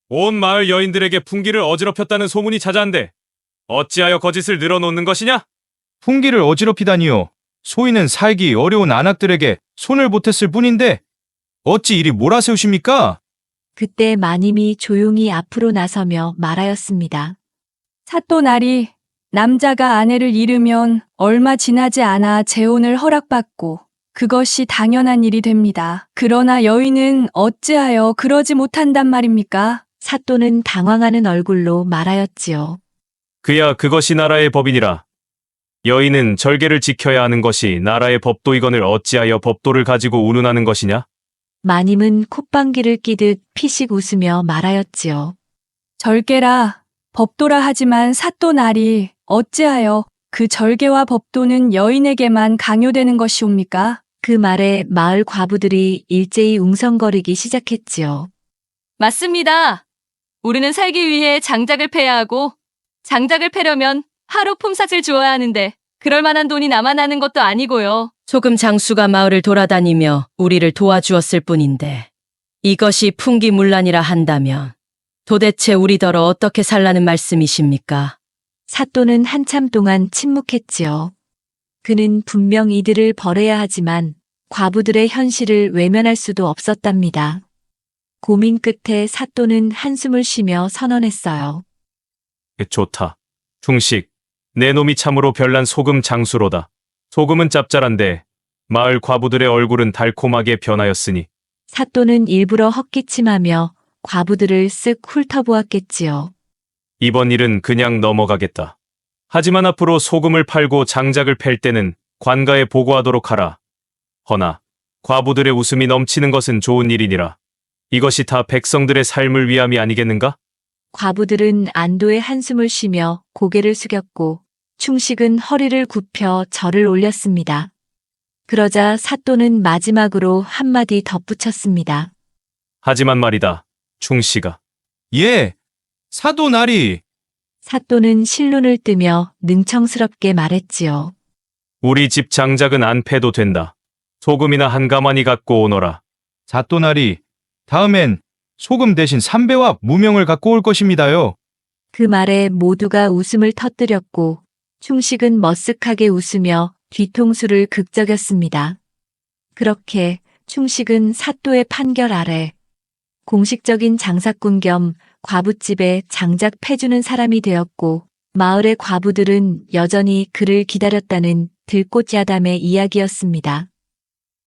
온 마을 여인들에게 풍기를 어지럽혔다는 소문이 자자한데 어찌하여 거짓을 늘어놓는 것이냐? 풍기를 어지럽히다니요. 소인은 살기 어려운 안악들에게 손을 보탰을 뿐인데 어찌 이리 몰아세우십니까? 그때 마님이 조용히 앞으로 나서며 말하였습니다. 사또 나리, 남자가 아내를 잃으면 얼마 지나지 않아 재혼을 허락받고 그것이 당연한 일이 됩니다. 그러나 여인은 어찌하여 그러지 못한단 말입니까? 사또는 당황하는 얼굴로 말하였지요. 그야 그것이 나라의 법이니라. 여인은 절개를 지켜야 하는 것이 나라의 법도이거늘 어찌하여 법도를 가지고 운운하는 것이냐? 마님은 콧방귀를 끼듯 피식 웃으며 말하였지요. 절개라, 법도라 하지만 사또 나리, 어찌하여 그 절개와 법도는 여인에게만 강요되는 것이옵니까? 그 말에 마을 과부들이 일제히 웅성거리기 시작했지요. 맞습니다. 우리는 살기 위해 장작을 패야 하고 장작을 패려면 하루 품삯을 주어야 하는데 그럴 만한 돈이 남아나는 것도 아니고요. 소금 장수가 마을을 돌아다니며 우리를 도와주었을 뿐인데 이것이 풍기문란이라 한다면 도대체 우리더러 어떻게 살라는 말씀이십니까? 사또는 한참 동안 침묵했지요. 그는 분명 이들을 벌해야 하지만 과부들의 현실을 외면할 수도 없었답니다. 고민 끝에 사또는 한숨을 쉬며 선언했어요. 좋다. 충식, 내 놈이 참으로 별난 소금 장수로다. 소금은 짭짤한데 마을 과부들의 얼굴은 달콤하게 변하였으니 사또는 일부러 헛기침하며 과부들을 쓱 훑어보았겠지요. 이번 일은 그냥 넘어가겠다. 하지만 앞으로 소금을 팔고 장작을 팰 때는 관가에 보고하도록 하라. 허나 과부들의 웃음이 넘치는 것은 좋은 일이니라. 이것이 다 백성들의 삶을 위함이 아니겠는가? 과부들은 안도의 한숨을 쉬며 고개를 숙였고 충식은 허리를 굽혀 절을 올렸습니다. 그러자 사또는 마지막으로 한마디 덧붙였습니다. 하지만 말이다, 충식아. 예, 사도 나리. 사또는 실눈을 뜨며 능청스럽게 말했지요. 우리 집 장작은 안 패도 된다. 소금이나 한 가마니 갖고 오너라. 사또 나리, 다음엔 소금 대신 삼배와 무명을 갖고 올 것입니다요. 그 말에 모두가 웃음을 터뜨렸고 충식은 머쓱하게 웃으며 뒤통수를 극적였습니다. 그렇게 충식은 사또의 판결 아래 공식적인 장사꾼 겸 과부집에 장작 패주는 사람이 되었고 마을의 과부들은 여전히 그를 기다렸다는 들꽃 야담의 이야기였습니다.